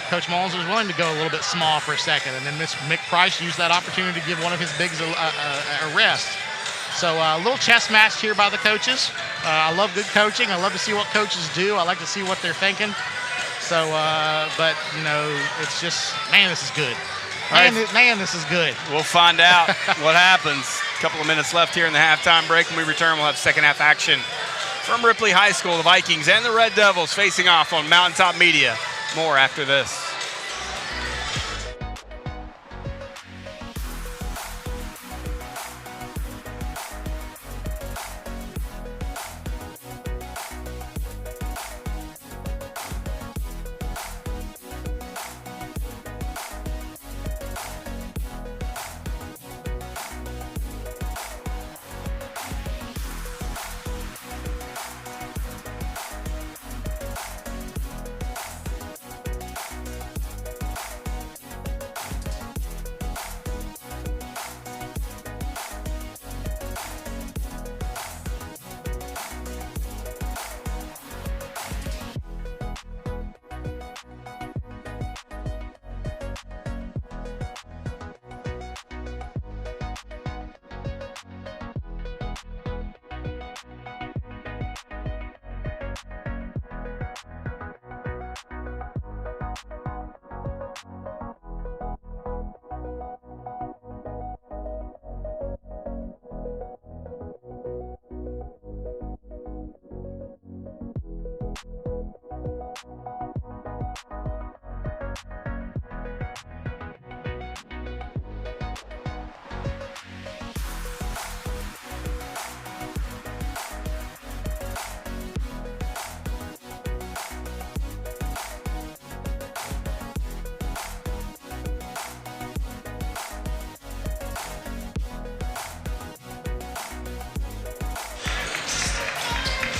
Coach Mullins was willing to go a little bit small for a second, and then Mick Price used that opportunity to give one of his bigs a rest. So a little chess match here by the coaches. I love good coaching. I love to see what coaches do. I like to see what they're thinking. So, but it's just, man, this is good. Man, this is good. We'll find out what happens. A couple of minutes left here in the halftime break. When we return, we'll have second half action from Ripley High School. The Vikings and the Red Devils facing off on Mountaintop Media. More after this.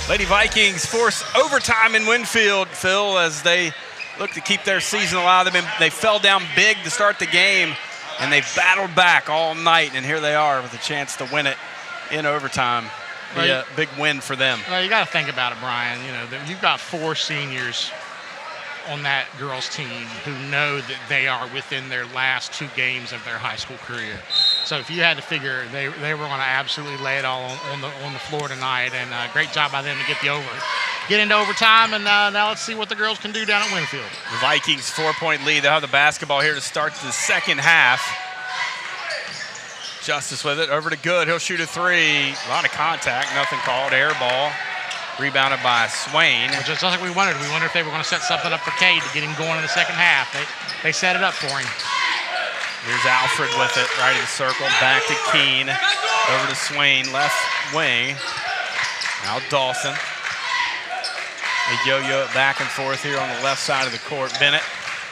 Lady Vikings force overtime in Winfield, Phil, as they look to keep their season alive. They fell down big to start the game, and they've battled back all night, and here they are with a chance to win it in overtime. A big win for them. Well, you got to think about it, Brian. You've got 4 seniors on that girls' team who know that they are within their last 2 games of their high school career. So if you had to figure, they were going to absolutely lay it all on the floor tonight, and great job by them to get into overtime. And now let's see what the girls can do down at Winfield. The Vikings 4-point lead. They'll have the basketball here to start the second half. Justice with it, over to Good. He'll shoot a 3. A lot of contact, nothing called. Air ball, rebounded by Swain. Which is just like we wondered. We wondered if they were going to set something up for Kade to get him going in the second half. They set it up for him. Here's Alfred with it, right in the circle. Back to Keene, over to Swain, left wing. Now Dawson. They yo-yo it back and forth here on the left side of the court. Bennett,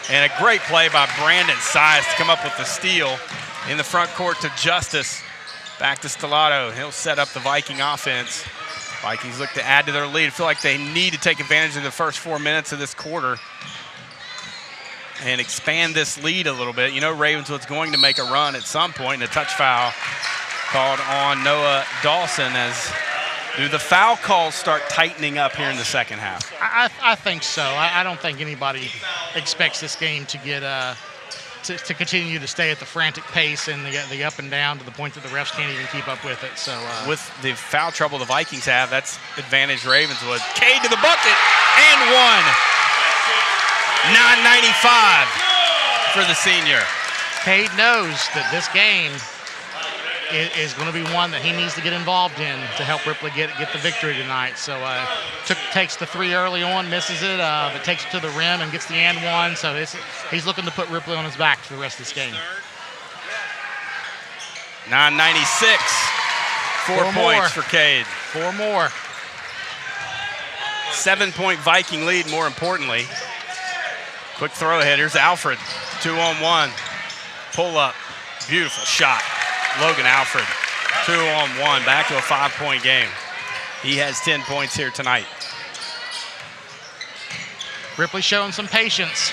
and a great play by Brandon Size to come up with the steal in the front court to Justice. Back to Stellato. He'll set up the Viking offense. Vikings look to add to their lead. I feel like they need to take advantage of the first 4 minutes of this quarter and expand this lead a little bit. Ravenswood's going to make a run at some point, and a touch foul called on Noah Dawson. As do the foul calls start tightening up here in the second half? I think so. I don't think anybody expects this game to get to continue to stay at the frantic pace and the up and down to the point that the refs can't even keep up with it. So with the foul trouble the Vikings have, that's advantage Ravenswood. Kade to the bucket and one. 9:95 for the senior. Kade knows that this game is going to be one that he needs to get involved in to help Ripley get the victory tonight. So takes the 3 early on, misses it, but takes it to the rim and gets the and one. So he's looking to put Ripley on his back for the rest of this game. 9:96. 4 points for Kade. 4 more. 7-point Viking lead, more importantly. Quick throw ahead. Here's Alfred. 2-on-1. Pull up. Beautiful shot. Logan Alfred. 2-on-1. Back to a 5-point game. He has 10 points here tonight. Ripley showing some patience.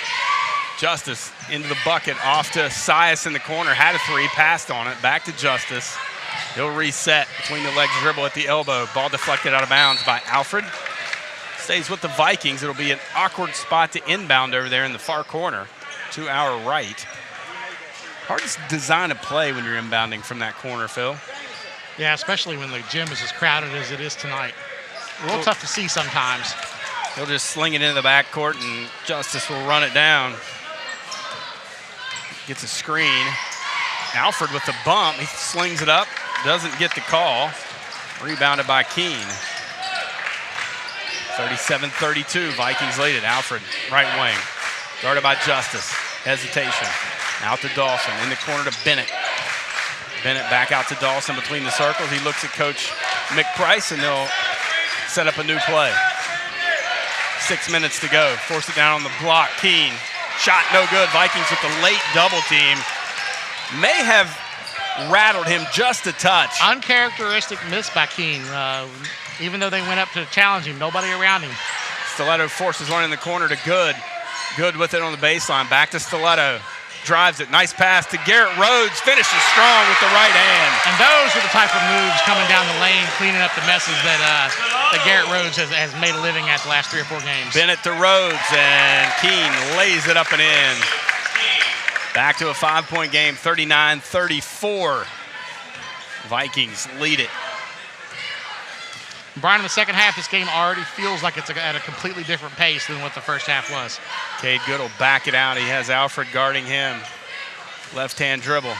Justice into the bucket. Off to Sias in the corner. Had a three. Passed on it. Back to Justice. He'll reset between the legs, dribble at the elbow. Ball deflected out of bounds by Alfred. Stays with the Vikings. It'll be an awkward spot to inbound over there in the far corner to our right. Hard to design a play when you're inbounding from that corner, Phil. Yeah, especially when the gym is as crowded as it is tonight. A little tough to see sometimes. He'll just sling it into the backcourt, and Justice will run it down. Gets a screen. Alfred with the bump. He slings it up. Doesn't get the call. Rebounded by Keene. 37-32. Vikings lead it. Alfred, right wing. Guarded by Justice. Hesitation. Out to Dawson. In the corner to Bennett. Bennett back out to Dawson between the circles. He looks at Coach McPrice, and they'll set up a new play. 6 minutes to go. Force it down on the block. Keene. Shot no good. Vikings with the late double team. May have rattled him just a touch. Uncharacteristic miss by Keene. Even though they went up to challenge him, nobody around him. Stiletto forces one in the corner to Good. Good with it on the baseline. Back to Stiletto. Drives it. Nice pass to Garrett Rhodes. Finishes strong with the right hand. And those are the type of moves coming down the lane, cleaning up the messes that Garrett Rhodes has made a living at the last 3 or 4 games. Bennett to Rhodes, and Keene lays it up and in. Back to a 5-point game, 39-34. Vikings lead it. Brian, in the second half, this game already feels like it's at a completely different pace than what the first half was. Kade Good will back it out. He has Alfred guarding him. Left-hand dribble.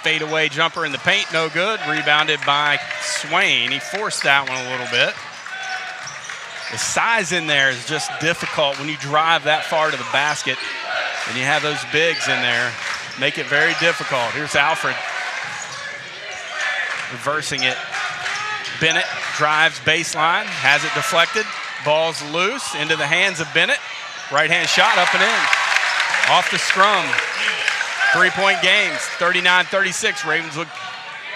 Fadeaway jumper in the paint, no good. Rebounded by Swain. He forced that one a little bit. The size in there is just difficult when you drive that far to the basket and you have those bigs in there. Make it very difficult. Here's Alfred. Reversing it. Bennett drives baseline, has it deflected. Ball's loose into the hands of Bennett. Right-hand shot up and in. Off the scrum. 3-point games, 39-36. Ravenswood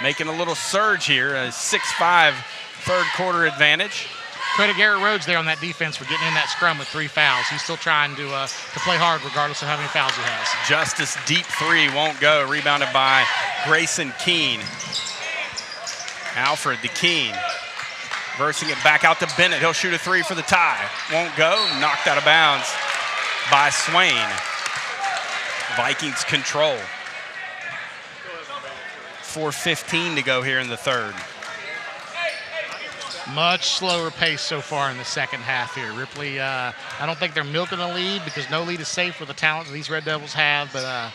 making a little surge here. A 6-5 third quarter advantage. Credit Garrett Rhodes there on that defense for getting in that scrum with 3 fouls. He's still trying to play hard regardless of how many fouls he has. Justice deep three won't go. Rebounded by Grayson Keene. Alfred to Keene. Versing it back out to Bennett. He'll shoot a 3 for the tie. Won't go. Knocked out of bounds by Swain. Vikings control. 4:15 to go here in the third. Much slower pace so far in the second half here. Ripley, I don't think they're milking the lead because no lead is safe with the talent that these Red Devils have, but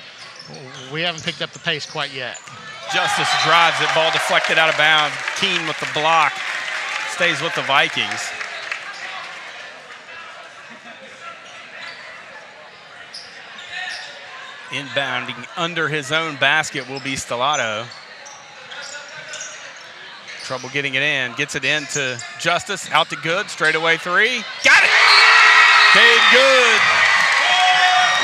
we haven't picked up the pace quite yet. Justice drives it. Ball deflected out of bounds. Keene with the block. Stays with the Vikings. Inbounding under his own basket will be Stellato. Trouble getting it in. Gets it in to Justice. Out to Good. Straightaway 3. Got it! Kade Good.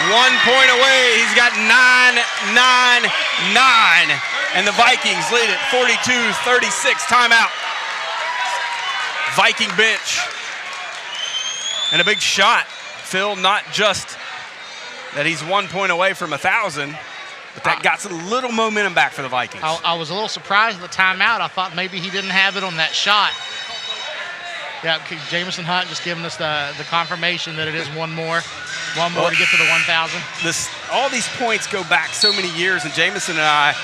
1 point away. He's got 9-9-9. And the Vikings lead it 42-36. Timeout. Viking bench. And a big shot. Phil, not just that he's 1 point away from 1,000, but that got a little momentum back for the Vikings. I was a little surprised at the timeout. I thought maybe he didn't have it on that shot. Yeah, Jamison Hunt just giving us the confirmation that it is one more to get to the 1,000. All these points go back so many years, and Jamison and I,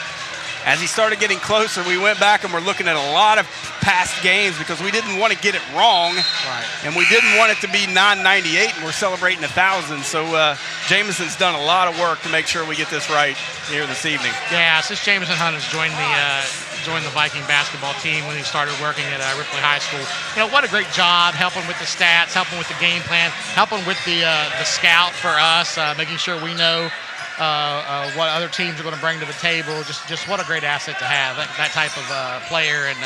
as he started getting closer, we went back and we're looking at a lot of past games because we didn't want to get it wrong. Right. And we didn't want it to be 998, and we're celebrating 1,000. So Jamison's done a lot of work to make sure we get this right here this evening. Yeah, since Jamison Hunt has joined the Viking basketball team when he started working at Ripley High School. You know, what a great job helping with the stats, helping with the game plan, helping with the scout for us, making sure we know what other teams are going to bring to the table. Just what a great asset to have, that type of player. And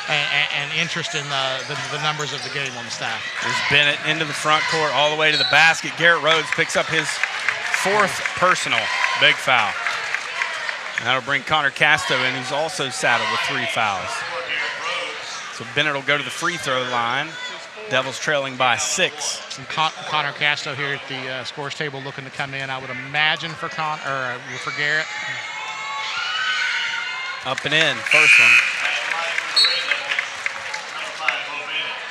and interest in the numbers of the game on the staff. There's Bennett into the front court, all the way to the basket. Garrett Rhodes picks up his 4th personal. Big foul. And that'll bring Connor Casto in, who's also saddled with 3 fouls. So Bennett will go to the free throw line. Devils trailing by 6. And Connor Casto here at the scores table looking to come in, I would imagine, for Garrett. Up and in, first one.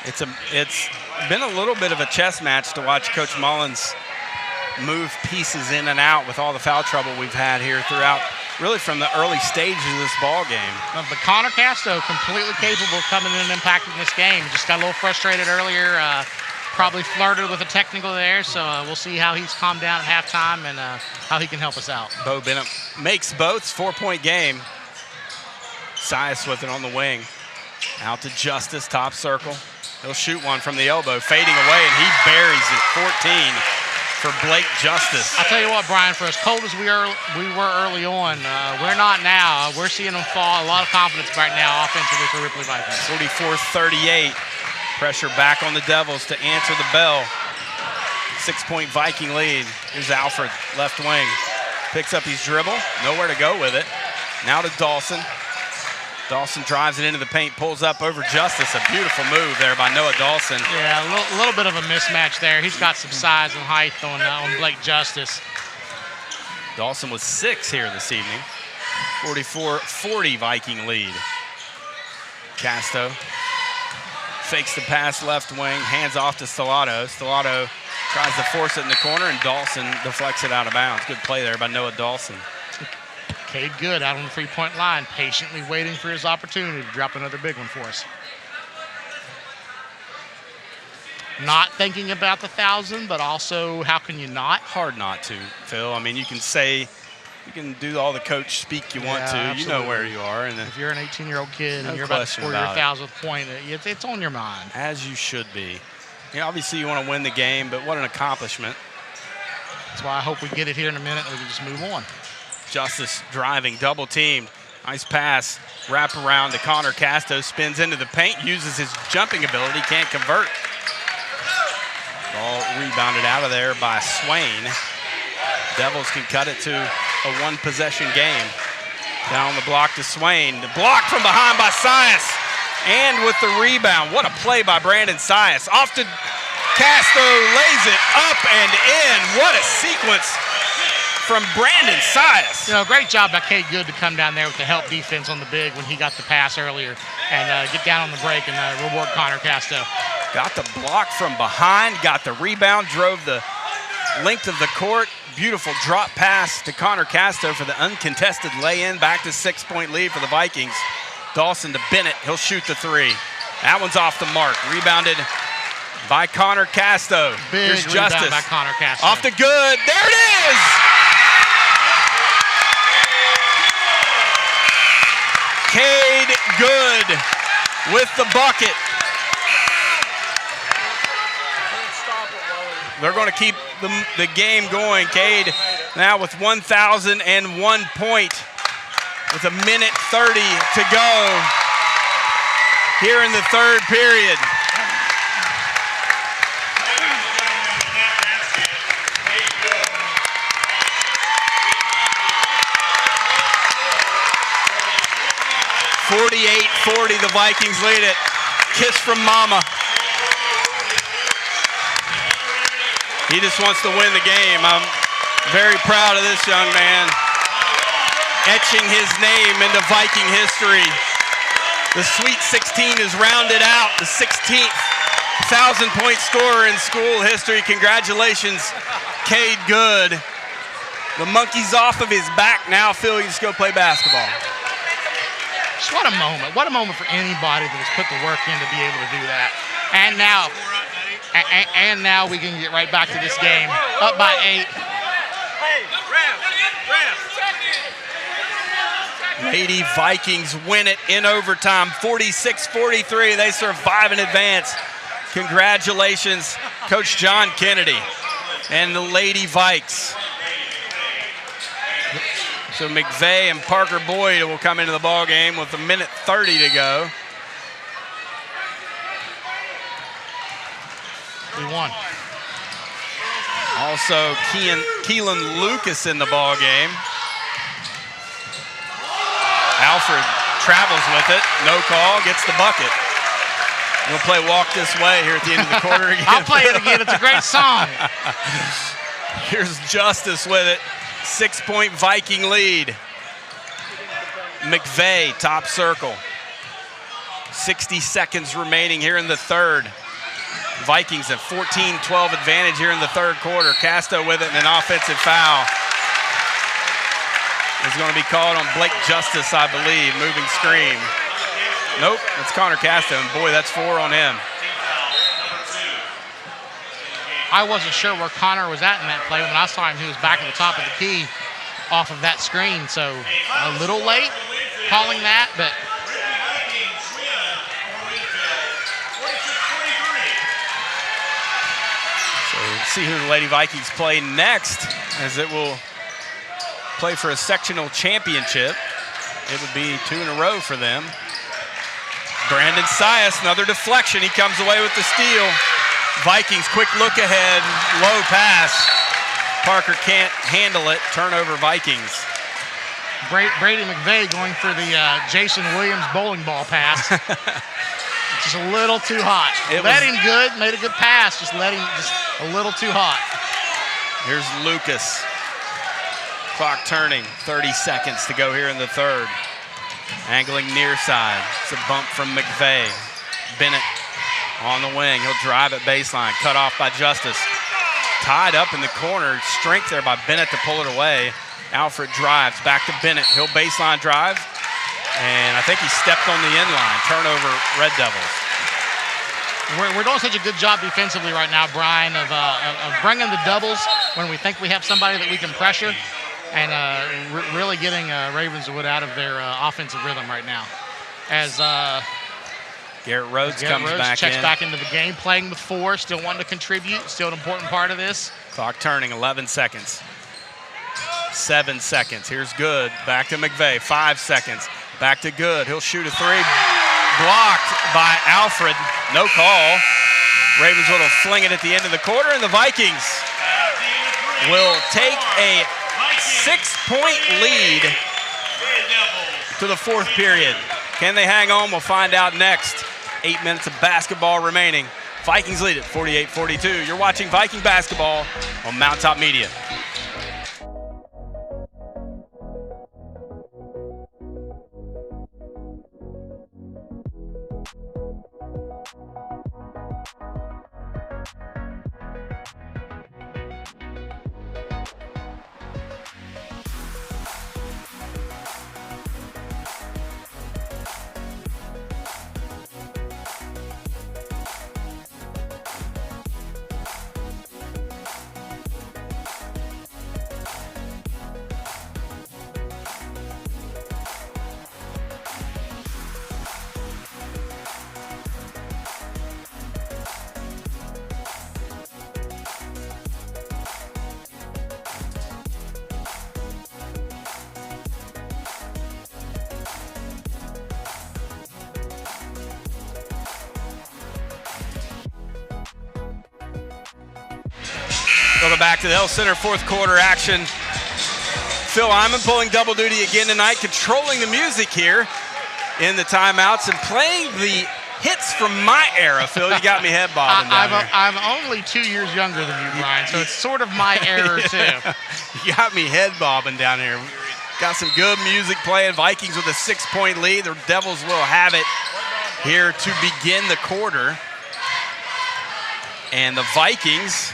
It's been a little bit of a chess match to watch Coach Mullins move pieces in and out with all the foul trouble we've had here throughout, really from the early stages of this ball game. But Connor Casto completely capable of coming in and impacting this game. Just got a little frustrated earlier, probably flirted with a technical there, so we'll see how he's calmed down at halftime and how he can help us out. Bo Bennett makes both, 4-point game. Sias with it on the wing. Out to Justice, top circle. He'll shoot one from the elbow, fading away, and he buries it. 14 for Blake Justice. I'll tell you what, Brian, for as cold as we were early on, we're not now. We're seeing them fall. A lot of confidence right now offensively for Ripley Vikings. 44-38. Pressure back on the Devils to answer the bell. 6-point Viking lead. Here's Alfred, left wing. Picks up his dribble. Nowhere to go with it. Now to Dawson. Dawson drives it into the paint, pulls up over Justice. A beautiful move there by Noah Dawson. Yeah, a little bit of a mismatch there. He's got some size and height on Blake Justice. Dawson was 6 here this evening. 44-40 Viking lead. Casto fakes the pass left wing, hands off to Stellato. Stellato tries to force it in the corner, and Dawson deflects it out of bounds. Good play there by Noah Dawson. Kade Good out on the 3-point line, patiently waiting for his opportunity to drop another big one for us. Not thinking about the 1,000, but also how can you not? Hard not to, Phil. I mean, you can do all the coach speak you want to. Absolutely. You know where you are. And if you're an 18-year-old kid no and you're about to question score your about 1,000th point, it's on your mind. As you should be. You know, obviously you want to win the game, but what an accomplishment. That's why I hope we get it here in a minute and we can just move on. Justice driving, double teamed. Nice pass, wrap around to Connor Casto, spins into the paint, uses his jumping ability, can't convert. Ball rebounded out of there by Swain. Devils can cut it to a 1-possession game. Down the block to Swain. The block from behind by Sias. And with the rebound, what a play by Brandon Sias. Off to Casto, lays it up and in. What a sequence from Brandon Sias. You know, great job by Kade Good to come down there with the help defense on the big when he got the pass earlier and get down on the break and reward Connor Casto. Got the block from behind, got the rebound, drove the length of the court. Beautiful drop pass to Connor Casto for the uncontested lay-in. Back to 6-point lead for the Vikings. Dawson to Bennett. He'll shoot the 3. That one's off the mark. Rebounded by Connor Casto. Big Here's rebound Justice. by Connor Casto. Off the Good. There it is! Kade Good with the bucket. They're going to keep the game going. Kade now with 1,001 point with 1:30 to go here in the third period. (48-40) the Vikings lead it. Kiss from Mama. He just wants to win the game. I'm very proud of this young man. Etching his name into Viking history. The Sweet 16 is rounded out. The 16th 1,000-point scorer in school history. Congratulations, Kade Good. The monkey's off of his back now. Phil, you just go play basketball. Just what a moment. What a moment for anybody that has put the work in to be able to do that. And now we can get right back to this game. Up by 8. Lady Vikings win it in overtime, 46-43. They survive in advance. Congratulations, Coach John Kennedy and the Lady Vikes. So McVeigh and Parker Boyd will come into the ball game with 1:30 to go. We won. Also, Keelan Lucas in the ball game. Alfred travels with it. No call. Gets the bucket. We'll play Walk This Way here at the end of the quarter again. I'll play it again. It's a great song. Here's Justice with it. 6-point Viking lead. McVeigh, top circle. 60 seconds remaining here in the third. Vikings have 14-12 advantage here in the third quarter. Casto with it and an offensive foul is going to be called on Blake Justice, I believe. Moving screen. Nope, it's Connor Casto, and boy, that's 4 on him. I wasn't sure where Connor was at in that play. When I saw him, he was back at the top of the key off of that screen, so a little late calling that, but so we'll see who the Lady Vikings play next, as it will play for a sectional championship. It would be 2 in a row for them. Brandon Sias, another deflection. He comes away with the steal. Vikings, quick look ahead, low pass. Parker can't handle it. Turnover, Vikings. Brady McVeigh going for the Jason Williams bowling ball pass. Just a little too hot. Let him good, made a good pass. Just let him just a little too hot. Here's Lucas. Clock turning, 30 seconds to go here in the third. Angling near side. It's a bump from McVeigh. Bennett on the wing. He'll drive at baseline. Cut off by Justice. Tied up in the corner. Strength there by Bennett to pull it away. Alfred drives back to Bennett. He'll baseline drive. And I think he stepped on the end line. Turnover, Red Devils. We're doing such a good job defensively right now, Brian, of bringing the doubles when we think we have somebody that we can pressure, and really getting Ravenswood out of their offensive rhythm right now. As Garrett Rhodes checks back into the game, playing with 4, still wanting to contribute, still an important part of this. Clock turning, 11 seconds. 7 seconds. Here's Good. Back to McVeigh. 5 seconds. Back to Good. He'll shoot a 3. Blocked by Alfred. No call. Ravenswood will fling it at the end of the quarter, and the Vikings will take a 6-point lead to the fourth period. Can they hang on? We'll find out next. 8 minutes of basketball remaining. Vikings lead at 48-42. You're watching Viking basketball on Mount Top Media. Welcome back to the Health Center fourth quarter action. Phil Hyman pulling double duty again tonight, controlling the music here in the timeouts and playing the hits from my era. Phil, you got me head bobbing down here. I'm only 2 years younger than you, Brian, so it's sort of my era too. You got me head bobbing down here. Got some good music playing. Vikings with a 6-point lead. The Devils will have it here to begin the quarter. And the Vikings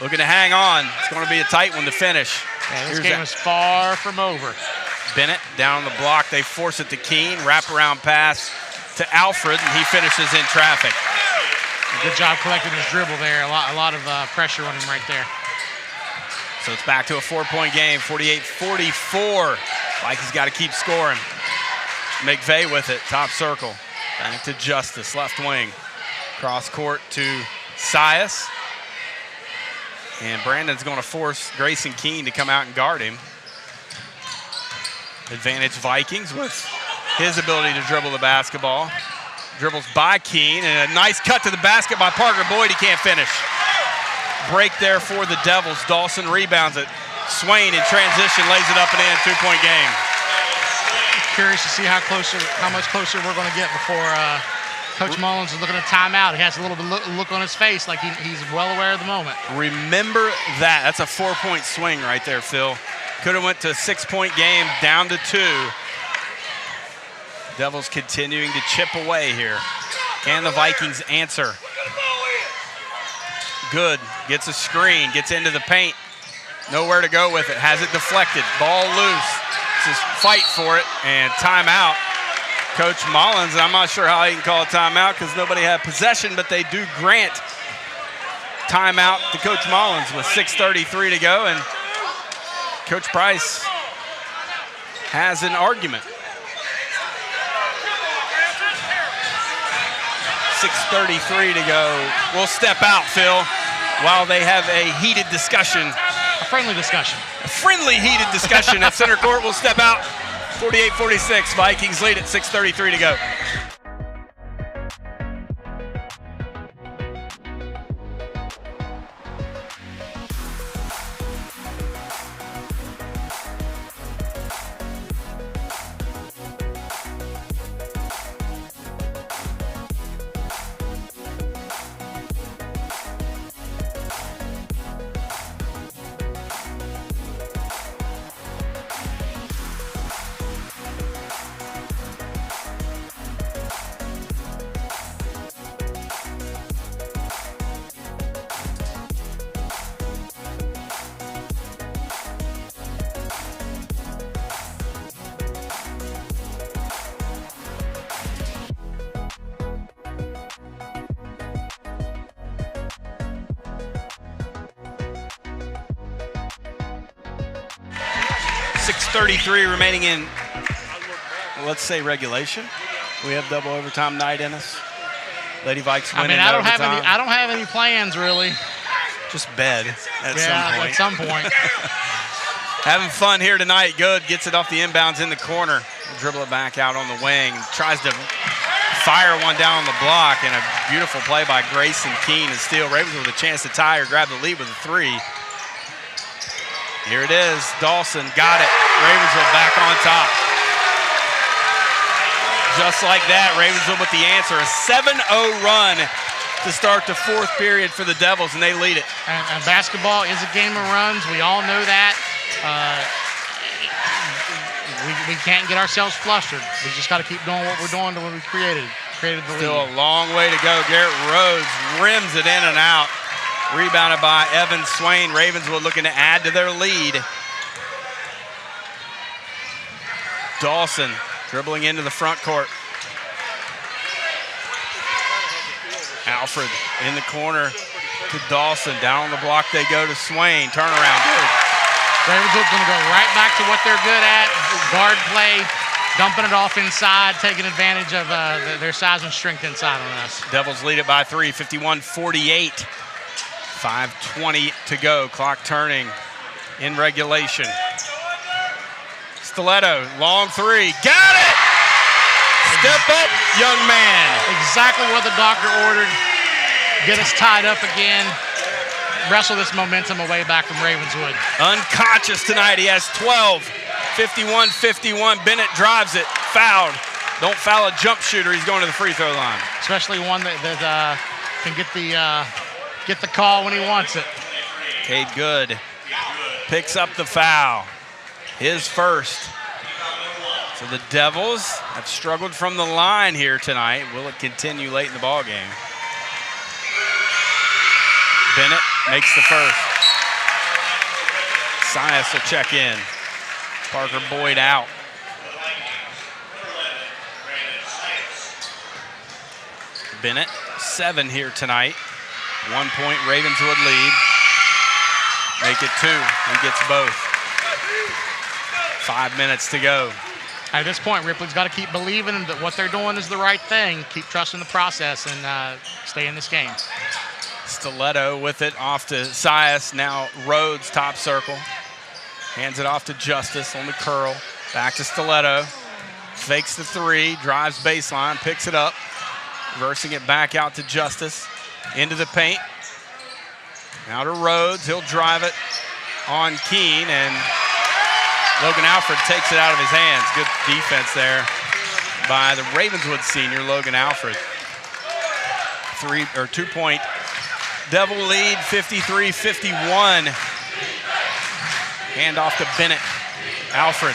looking to hang on. It's going to be a tight one to finish. Yeah, this game is far from over. Bennett down on the block. They force it to Keene. Wraparound pass to Alfred, and he finishes in traffic. Good job collecting his dribble there. A lot of pressure on him right there. So it's back to a 4-point game, 48-44. Vikings got to keep scoring. McVeigh with it, top circle. Back to Justice, left wing. Cross court to Sias. And Brandon's going to force Grayson Keene to come out and guard him. Advantage Vikings with his ability to dribble the basketball. Dribbles by Keene, and a nice cut to the basket by Parker Boyd. He can't finish. Break there for the Devils. Dawson rebounds it. Swain in transition lays it up and in. 2-point game. Curious to see how much closer we're going to get before Coach Mullins is looking at timeout. He has a little bit look on his face like he's well aware of the moment. Remember that. That's a 4-point swing right there, Phil. Could have went to a 6-point game, down to 2. Devils continuing to chip away here. Can the Vikings answer? Good. Gets a screen, gets into the paint. Nowhere to go with it. Has it deflected. Ball loose. Just fight for it. And timeout. Coach Mullins, I'm not sure how he can call a timeout because nobody had possession, but they do grant timeout to Coach Mullins with 6:33 to go. And Coach Price has an argument. 6:33 to go. We'll step out, Phil, while they have a heated discussion. A friendly discussion. A friendly, heated discussion at center court. We'll step out. 48-46. Vikings lead at 6:33 to go. .33 remaining in, let's say, regulation. We have double overtime night in us. Lady Vikes winning I don't have any plans really. Just bed at some point. At some point. Having fun here tonight. Good gets it off the inbounds in the corner. Dribble it back out on the wing. Tries to fire one down on the block, and a beautiful play by Grayson Keene to steal. Ravenswood with a chance to tie or grab the lead with a 3. Here it is. Dawson got it. Ravenswood back on top. Just like that, Ravenswood with the answer. A 7-0 run to start the 4th period for the Devils, and they lead it. And basketball is a game of runs. We all know that. We can't get ourselves flustered. We just got to keep doing what we're doing to what we created the lead. Still a long way to go. Garrett Rhodes rims it in and out. Rebounded by Evan Swain. Ravenswood looking to add to their lead. Dawson dribbling into the front court. Alfred in the corner to Dawson. Down on the block they go to Swain. Turnaround. Good. Ravenswood's going to go right back to what they're good at. Guard play, dumping it off inside, taking advantage of their size and strength inside on us. Devils lead it by 3, 51-48. 5:20 to go. Clock turning in regulation. Stiletto, long 3. Got it! Step up, young man. Exactly what the doctor ordered. Get us tied up again. Wrestle this momentum away back from Ravenswood. Unconscious tonight. He has 12. 51-51. Bennett drives it. Fouled. Don't foul a jump shooter. He's going to the free throw line. Especially one that can get the call when he wants it. Kade Good picks up the foul. His first. So the Devils have struggled from the line here tonight. Will it continue late in the ball game? Bennett makes the first. Sias will check in. Parker Boyd out. Bennett, 7 here tonight. 1 point Ravenswood lead. Make it 2. He gets both. 5 minutes to go. At this point, Ripley's got to keep believing that what they're doing is the right thing. Keep trusting the process and stay in this game. Stiletto with it off to Sias. Now Rhodes, top circle. Hands it off to Justice on the curl. Back to Stiletto. Fakes the 3, drives baseline, picks it up. Reversing it back out to Justice. Into the paint. Now to Rhodes. He'll drive it on Keene, and Logan Alfred takes it out of his hands. Good defense there by the Ravenswood senior, Logan Alfred. 2-point Devil lead, 53-51. Hand off to Bennett. Alfred.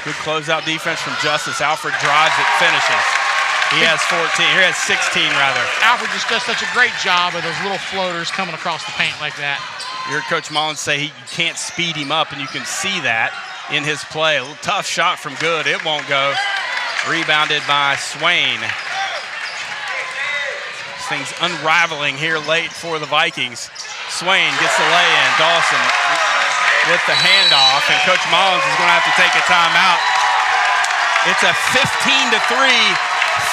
Good closeout defense from Justice. Alfred drives it, finishes. He has 14. He has 16, rather. Alfred just does such a great job of those little floaters coming across the paint like that. You heard Coach Mullins say you can't speed him up, and you can see that in his play. A little tough shot from Good. It won't go. Rebounded by Swain. This thing's unraveling here late for the Vikings. Swain gets the lay-in. Dawson with the handoff, and Coach Mullins is going to have to take a timeout. It's a 15-3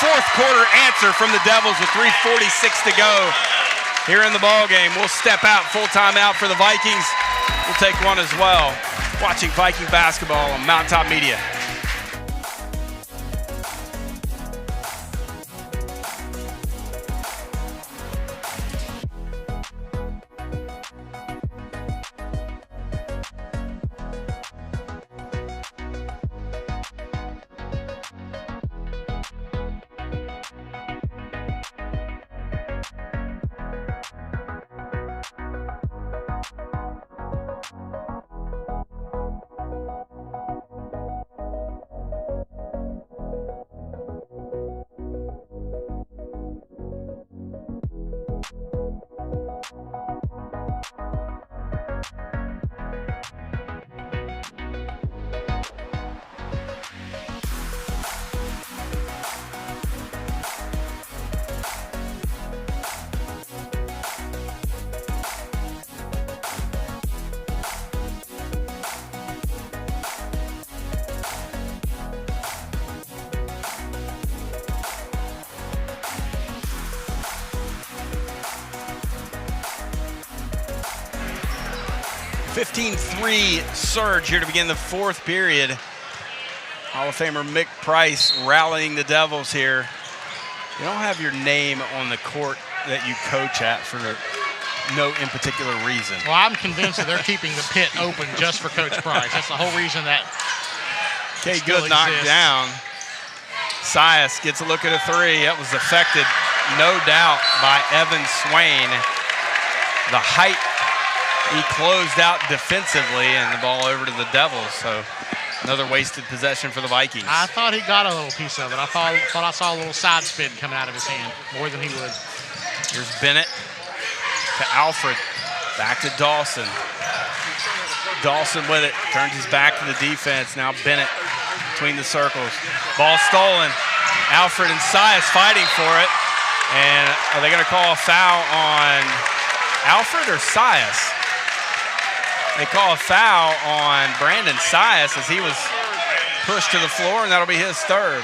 fourth quarter answer from the Devils with 3:46 to go here in the ball game. We'll step out, full timeout for the Vikings. We'll take one as well. Watching Viking basketball on Mountaintop Media. .3 surge here to begin the fourth period. Hall of Famer Mick Price rallying the Devils here. You don't have your name on the court that you coach at for no in particular reason. Well, I'm convinced that they're keeping the pit open just for Coach Price. That's the whole reason that Kade Good knocked down. Sias gets a look at a three. That was affected, no doubt, by Evan Swain. The height, he closed out defensively, and the ball over to the Devils. So another wasted possession for the Vikings. I thought he got a little piece of it. I thought I saw a little side spin coming out of his hand, more than he would. Here's Bennett to Alfred. Back to Dawson. Dawson with it. Turns his back to the defense. Now Bennett between the circles. Ball stolen. Alfred and Sias fighting for it. And are they going to call a foul on Alfred or Sias? They call a foul on Brandon Sias as he was pushed to the floor, and that'll be his third.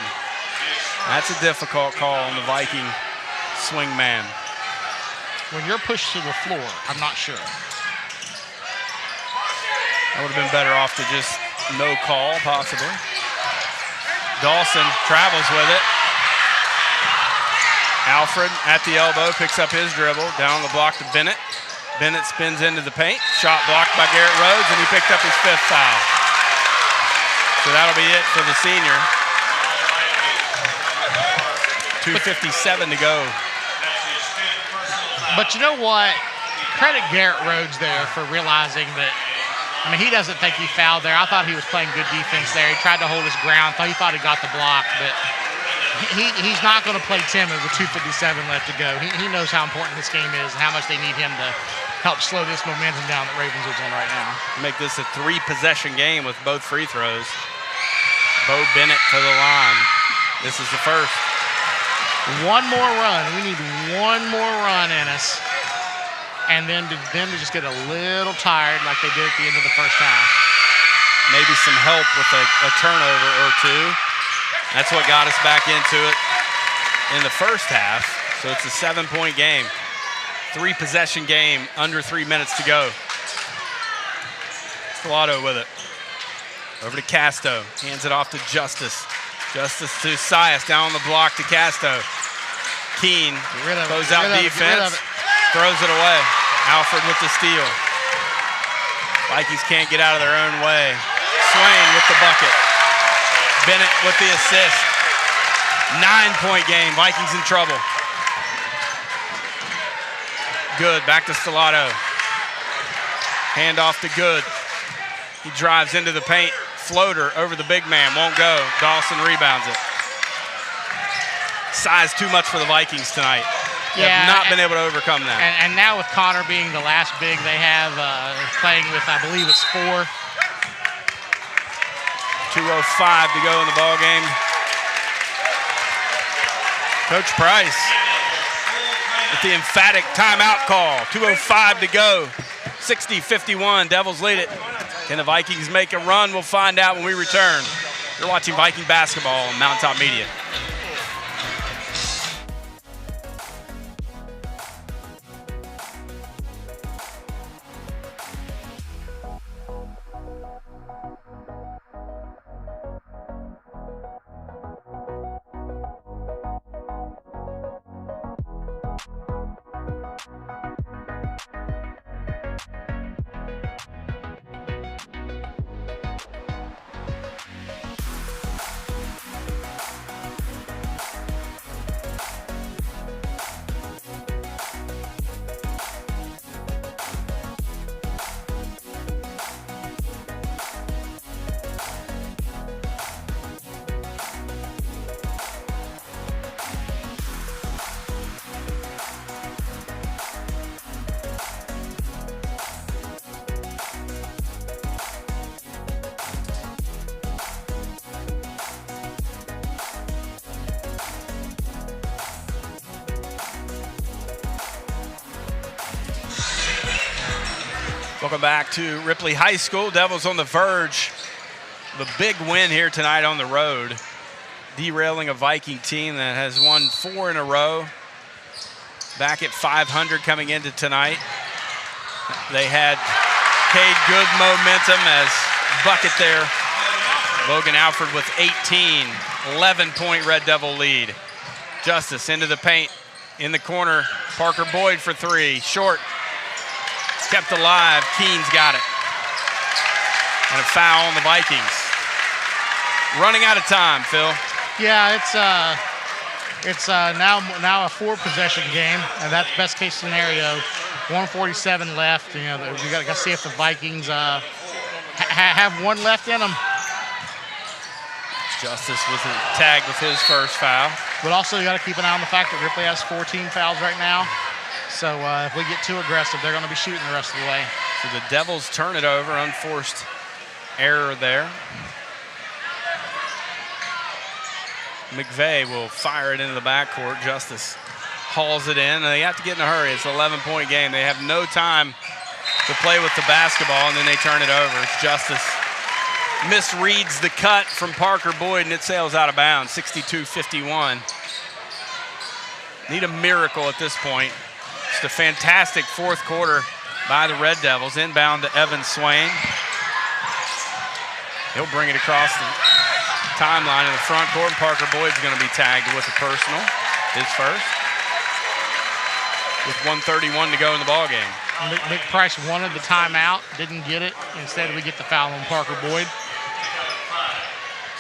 That's a difficult call on the Viking swing man. When you're pushed to the floor, I'm not sure. That would have been better off to just no call, possibly. Dawson travels with it. Alfred at the elbow, picks up his dribble, down the block to Bennett. Bennett spins into the paint. Shot blocked by Garrett Rhodes, and he picked up his fifth foul. So that'll be it for the senior. 2:57 to go. But you know what? Credit Garrett Rhodes there for realizing that, I mean, he doesn't think he fouled there. I thought he was playing good defense there. He tried to hold his ground. He thought he got the block, but he's not going to play timid with 2:57 left to go. He knows how important this game is and how much they need him to help slow this momentum down that Ravenswood's on right now. Make this a 3-possession game with both free throws. Bo Bennett to the line. This is the first. One more run. We need one more run in us. And then to just get a little tired like they did at the end of the first half. Maybe some help with a turnover or two. That's what got us back into it in the first half. So it's a 7-point game. 3-possession game, under 3 minutes to go. Stellato with it. Over to Casto. Hands it off to Justice. Justice to Sias, down on the block to Casto. Keene, close-out defense, throws it away. Alfred with the steal. Vikings can't get out of their own way. Swain with the bucket. Bennett with the assist. 9-point game. Vikings in trouble. Good, back to Stellato. Hand off to Good. He drives into the paint. Floater over the big man, won't go. Dawson rebounds it. Size too much for the Vikings tonight. They have not been able to overcome that. And now with Connor being the last big they have, playing with, I believe it's 4. 2:05 to go in the ball game. Coach Price with the emphatic timeout call. 2:05 to go. 60-51. Devils lead it. Can the Vikings make a run? We'll find out when we return. You're watching Viking basketball on Mountaintop Media. Welcome back to Ripley High School. Devils on the verge of a big win here tonight on the road, derailing a Viking team that has won 4 in a row. Back at 500 coming into tonight. They had Kade Good momentum as bucket there. Logan Alfred with 18, 11-point Red Devil lead. Justice into the paint, in the corner. Parker Boyd for 3, short. Kept alive. Keene's got it. And a foul on the Vikings. Running out of time, Phil. Yeah, it's now a 4-possession game, and that's best case scenario. 1:47 left. You know, we got to see if the Vikings have one left in them. Justice was tagged with his first foul. But also, you got to keep an eye on the fact that Ripley has 14 fouls right now. So if we get too aggressive, they're going to be shooting the rest of the way. So the Devils turn it over. Unforced error there. McVeigh will fire it into the backcourt. Justice hauls it in. And they have to get in a hurry. It's an 11-point game. They have no time to play with the basketball, and then they turn it over. It's Justice misreads the cut from Parker Boyd, and it sails out of bounds. 62-51. Need a miracle at this point. Just a fantastic fourth quarter by the Red Devils. Inbound to Evan Swain. He'll bring it across the timeline in the front court. Parker Boyd's going to be tagged with a personal, his first. With 1:31 to go in the ballgame. Mick Price wanted the timeout, didn't get it. Instead, we get the foul on Parker Boyd.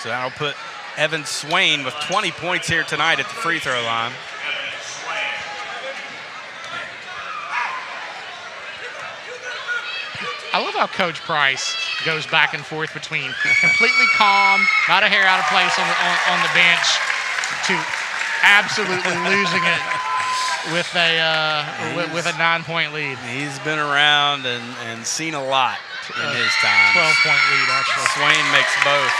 So that'll put Evan Swain with 20 points here tonight at the free throw line. I love how Coach Price goes back and forth between completely calm, not a hair out of place on the bench, to absolutely losing it with a 9-point lead. He's been around and seen a lot in his time. 12-point lead, actually. Swain makes both.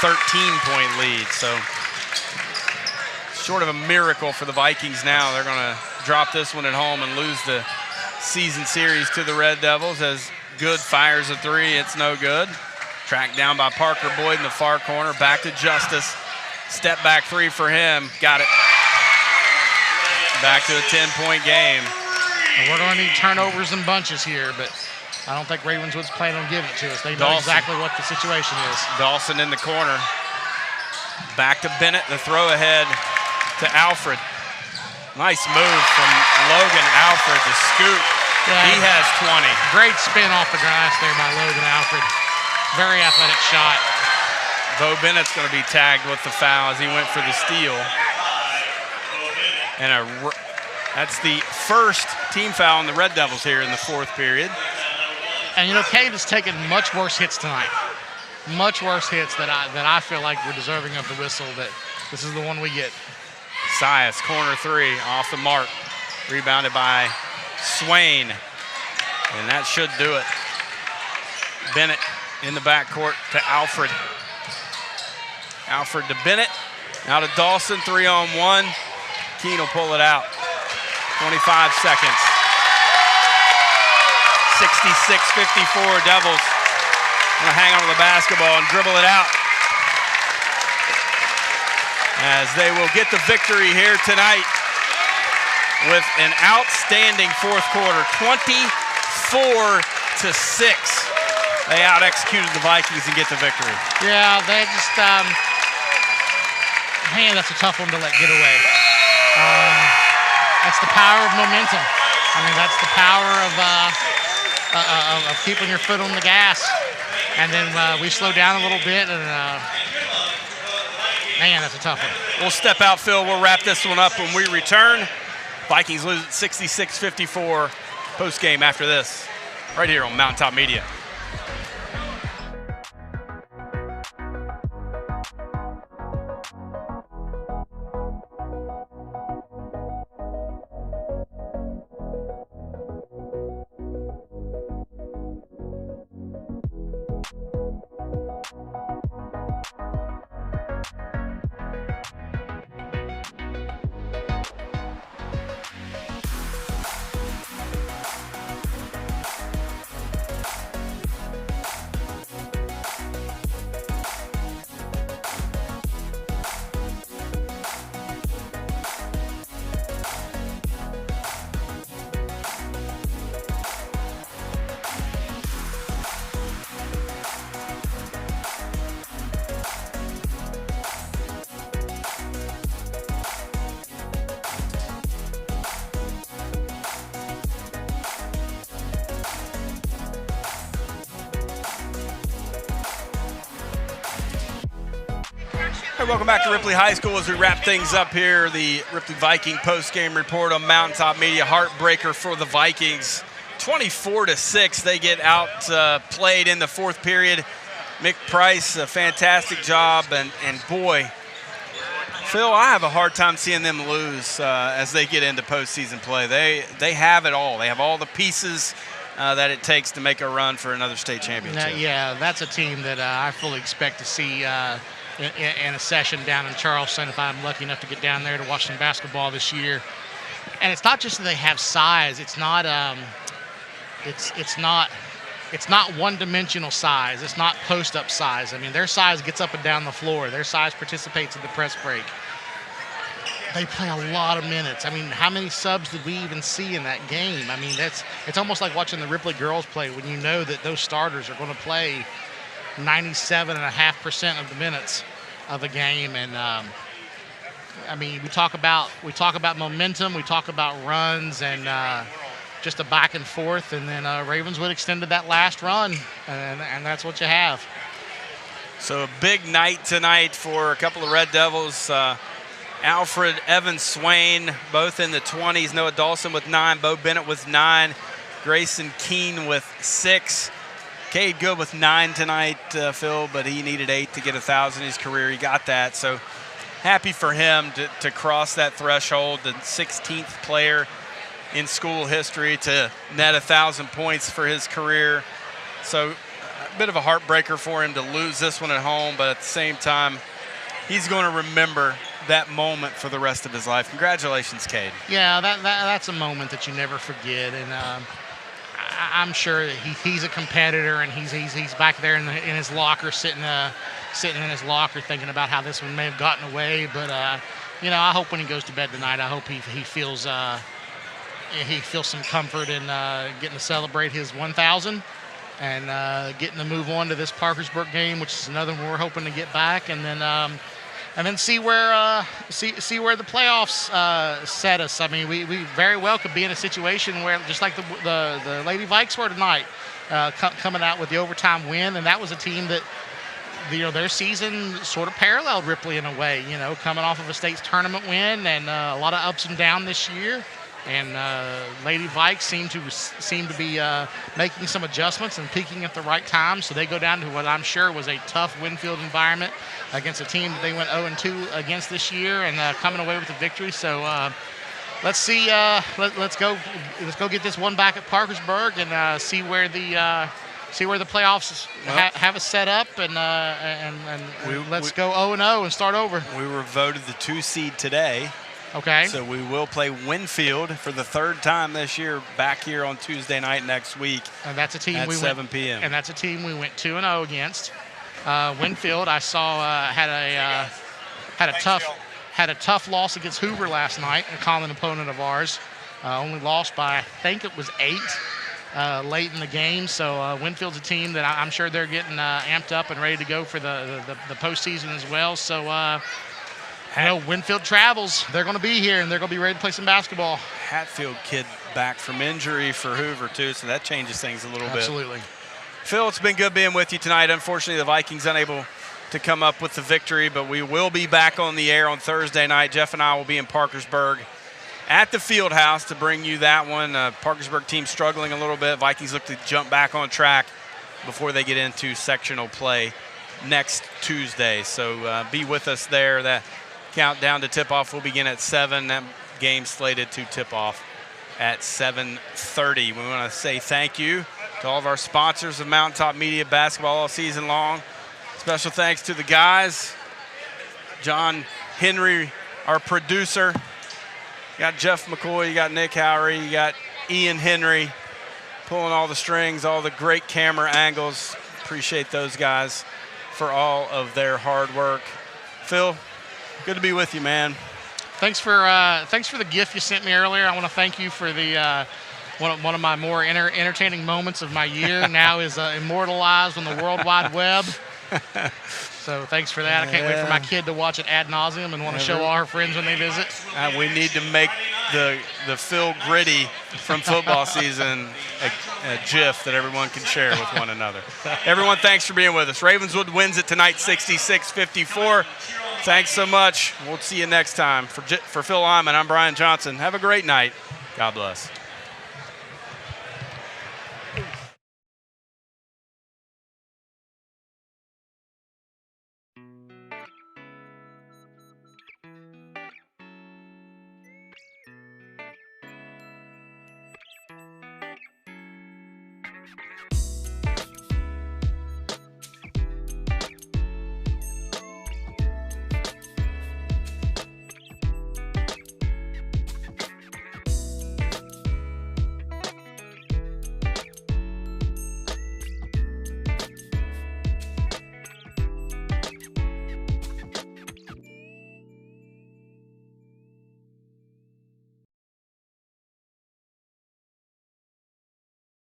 13-point lead. So short of a miracle for the Vikings now. They're going to drop this one at home and lose the season series to the Red Devils as Good fires a 3. It's no good. Tracked down by Parker Boyd in the far corner. Back to Justice. Step back 3 for him. Got it. Back to a 10-point game. And we're going to need turnovers and bunches here, but I don't think Ravenswood's planning on giving it to us. They know exactly what the situation is. Dawson in the corner. Back to Bennett. The throw ahead to Alfred. Nice move from Logan Alfred to scoop. Yeah. He has 20. Great spin off the glass there by Logan Alfred. Very athletic shot. Bo Bennett's going to be tagged with the foul as he went for the steal. And that's the first team foul on the Red Devils here in the fourth period. And, Cade has taken much worse hits tonight. Much worse hits that I feel like we're deserving of the whistle, but this is the one we get. Sias, corner three, off the mark. Rebounded by Swain. And that should do it. Bennett in the backcourt to Alfred. Alfred to Bennett. Now to Dawson, 3-on-1. Keene will pull it out. 25 seconds. 66-54 Devils. Gonna hang on to the basketball and dribble it out, as they will get the victory here tonight with an outstanding fourth quarter, 24-6. They out-executed the Vikings and get the victory. Yeah, they just, man, that's a tough one to let get away. That's the power of momentum. I mean, that's the power of keeping your foot on the gas. And then we slow down a little bit, and man, that's a tough one. We'll step out, Phil. We'll wrap this one up when we return. Vikings lose at 66-54 post-game after this, right here on Mountaintop Media. Hey, welcome back to Ripley High School as we wrap things up here. The Ripley Viking post-game report on Mountaintop Media. Heartbreaker for the Vikings. 24-6. They get played in the fourth period. Mick Price, a fantastic job. And boy, Phil, I have a hard time seeing them lose as they get into postseason play. They have it all. They have all the pieces that it takes to make a run for another state championship. Yeah, that's a team that I fully expect to see in a session down in Charleston if I'm lucky enough to get down there to watch some basketball this year. And it's not just that they have size. It's not one-dimensional size. It's not post-up size. I mean, their size gets up and down the floor. Their size participates in the press break. They play a lot of minutes. I mean, how many subs did we even see in that game? I mean, it's almost like watching the Ripley girls play when you know that those starters are going to play 97.5% of the minutes of a game. And I mean, we talk about momentum, we talk about runs, and just a back and forth. And then Ravenswood extended that last run, and that's what you have. So a big night tonight for a couple of Red Devils. Alfred, Evan Swain, both in the 20s. Noah Dawson with 9, Bo Bennett with 9, Grayson Keene with 6. Kade Good with 9 tonight, Phil, but he needed 8 to get 1,000 in his career. He got that, so happy for him to cross that threshold, the 16th player in school history to net 1,000 points for his career. So a bit of a heartbreaker for him to lose this one at home, but at the same time, he's going to remember that moment for the rest of his life. Congratulations, Kade. Yeah, that's a moment that you never forget, and I'm sure he's a competitor, and he's back there in his locker, sitting in his locker, thinking about how this one may have gotten away. But you know, I hope when he goes to bed tonight, I hope he feels some comfort in getting to celebrate his 1,000 and getting to move on to this Parkersburg game, which is another one we're hoping to get back, and then and then see where see where the playoffs set us. I mean, we very well could be in a situation where, just like the Lady Vikes were tonight, coming out with the overtime win, and that was a team that, their season sort of paralleled Ripley in a way. Coming off of a state's tournament win and a lot of ups and downs this year. And Lady Vikes seem to be making some adjustments and peaking at the right time. So they go down to what I'm sure was a tough Winfield environment against a team that they went 0-2 against this year, and coming away with a victory. So let's see. Let's go get this one back at Parkersburg and see where the playoffs have us set up, and let's go 0-0 and start over. We were voted the 2 seed today. Okay. So we will play Winfield for the 3rd time this year, back here on Tuesday night next week. And that's a team at 7 p.m. And that's a team we went 2-0 against. Winfield, I saw had a tough loss against Hoover last night, a common opponent of ours. Only lost by, I think it was 8 late in the game. So Winfield's a team that I'm sure they're getting amped up and ready to go for the postseason as well. So. Winfield travels. They're going to be here, and they're going to be ready to play some basketball. Hatfield kid back from injury for Hoover, too, so that changes things a little bit. Absolutely. Phil, it's been good being with you tonight. Unfortunately, the Vikings unable to come up with the victory, but we will be back on the air on Thursday night. Jeff and I will be in Parkersburg at the field house to bring you that one. Parkersburg team struggling a little bit. Vikings look to jump back on track before they get into sectional play next Tuesday. So be with us there. That countdown to tip-off will begin at 7. That game slated to tip off at 7:30. We want to say thank you to all of our sponsors of Mountaintop Media Basketball all season long. Special thanks to the guys. John Henry, our producer. You got Jeff McCoy, you got Nick Howery, you got Ian Henry pulling all the strings, all the great camera angles. Appreciate those guys for all of their hard work. Phil, good to be with you, man. Thanks for the gift you sent me earlier. I want to thank you for the one of my more entertaining moments of my year. Now is immortalized on the World Wide Web. So thanks for that. I can't wait for my kid to watch it ad nauseum and want to show all her friends when they visit. We need to make the Phil Gritty from football season a GIF that everyone can share with one another. Everyone, thanks for being with us. Ravenswood wins it tonight, 66-54. Thanks so much. We'll see you next time. For Phil Lyman, I'm Brian Johnson. Have a great night. God bless.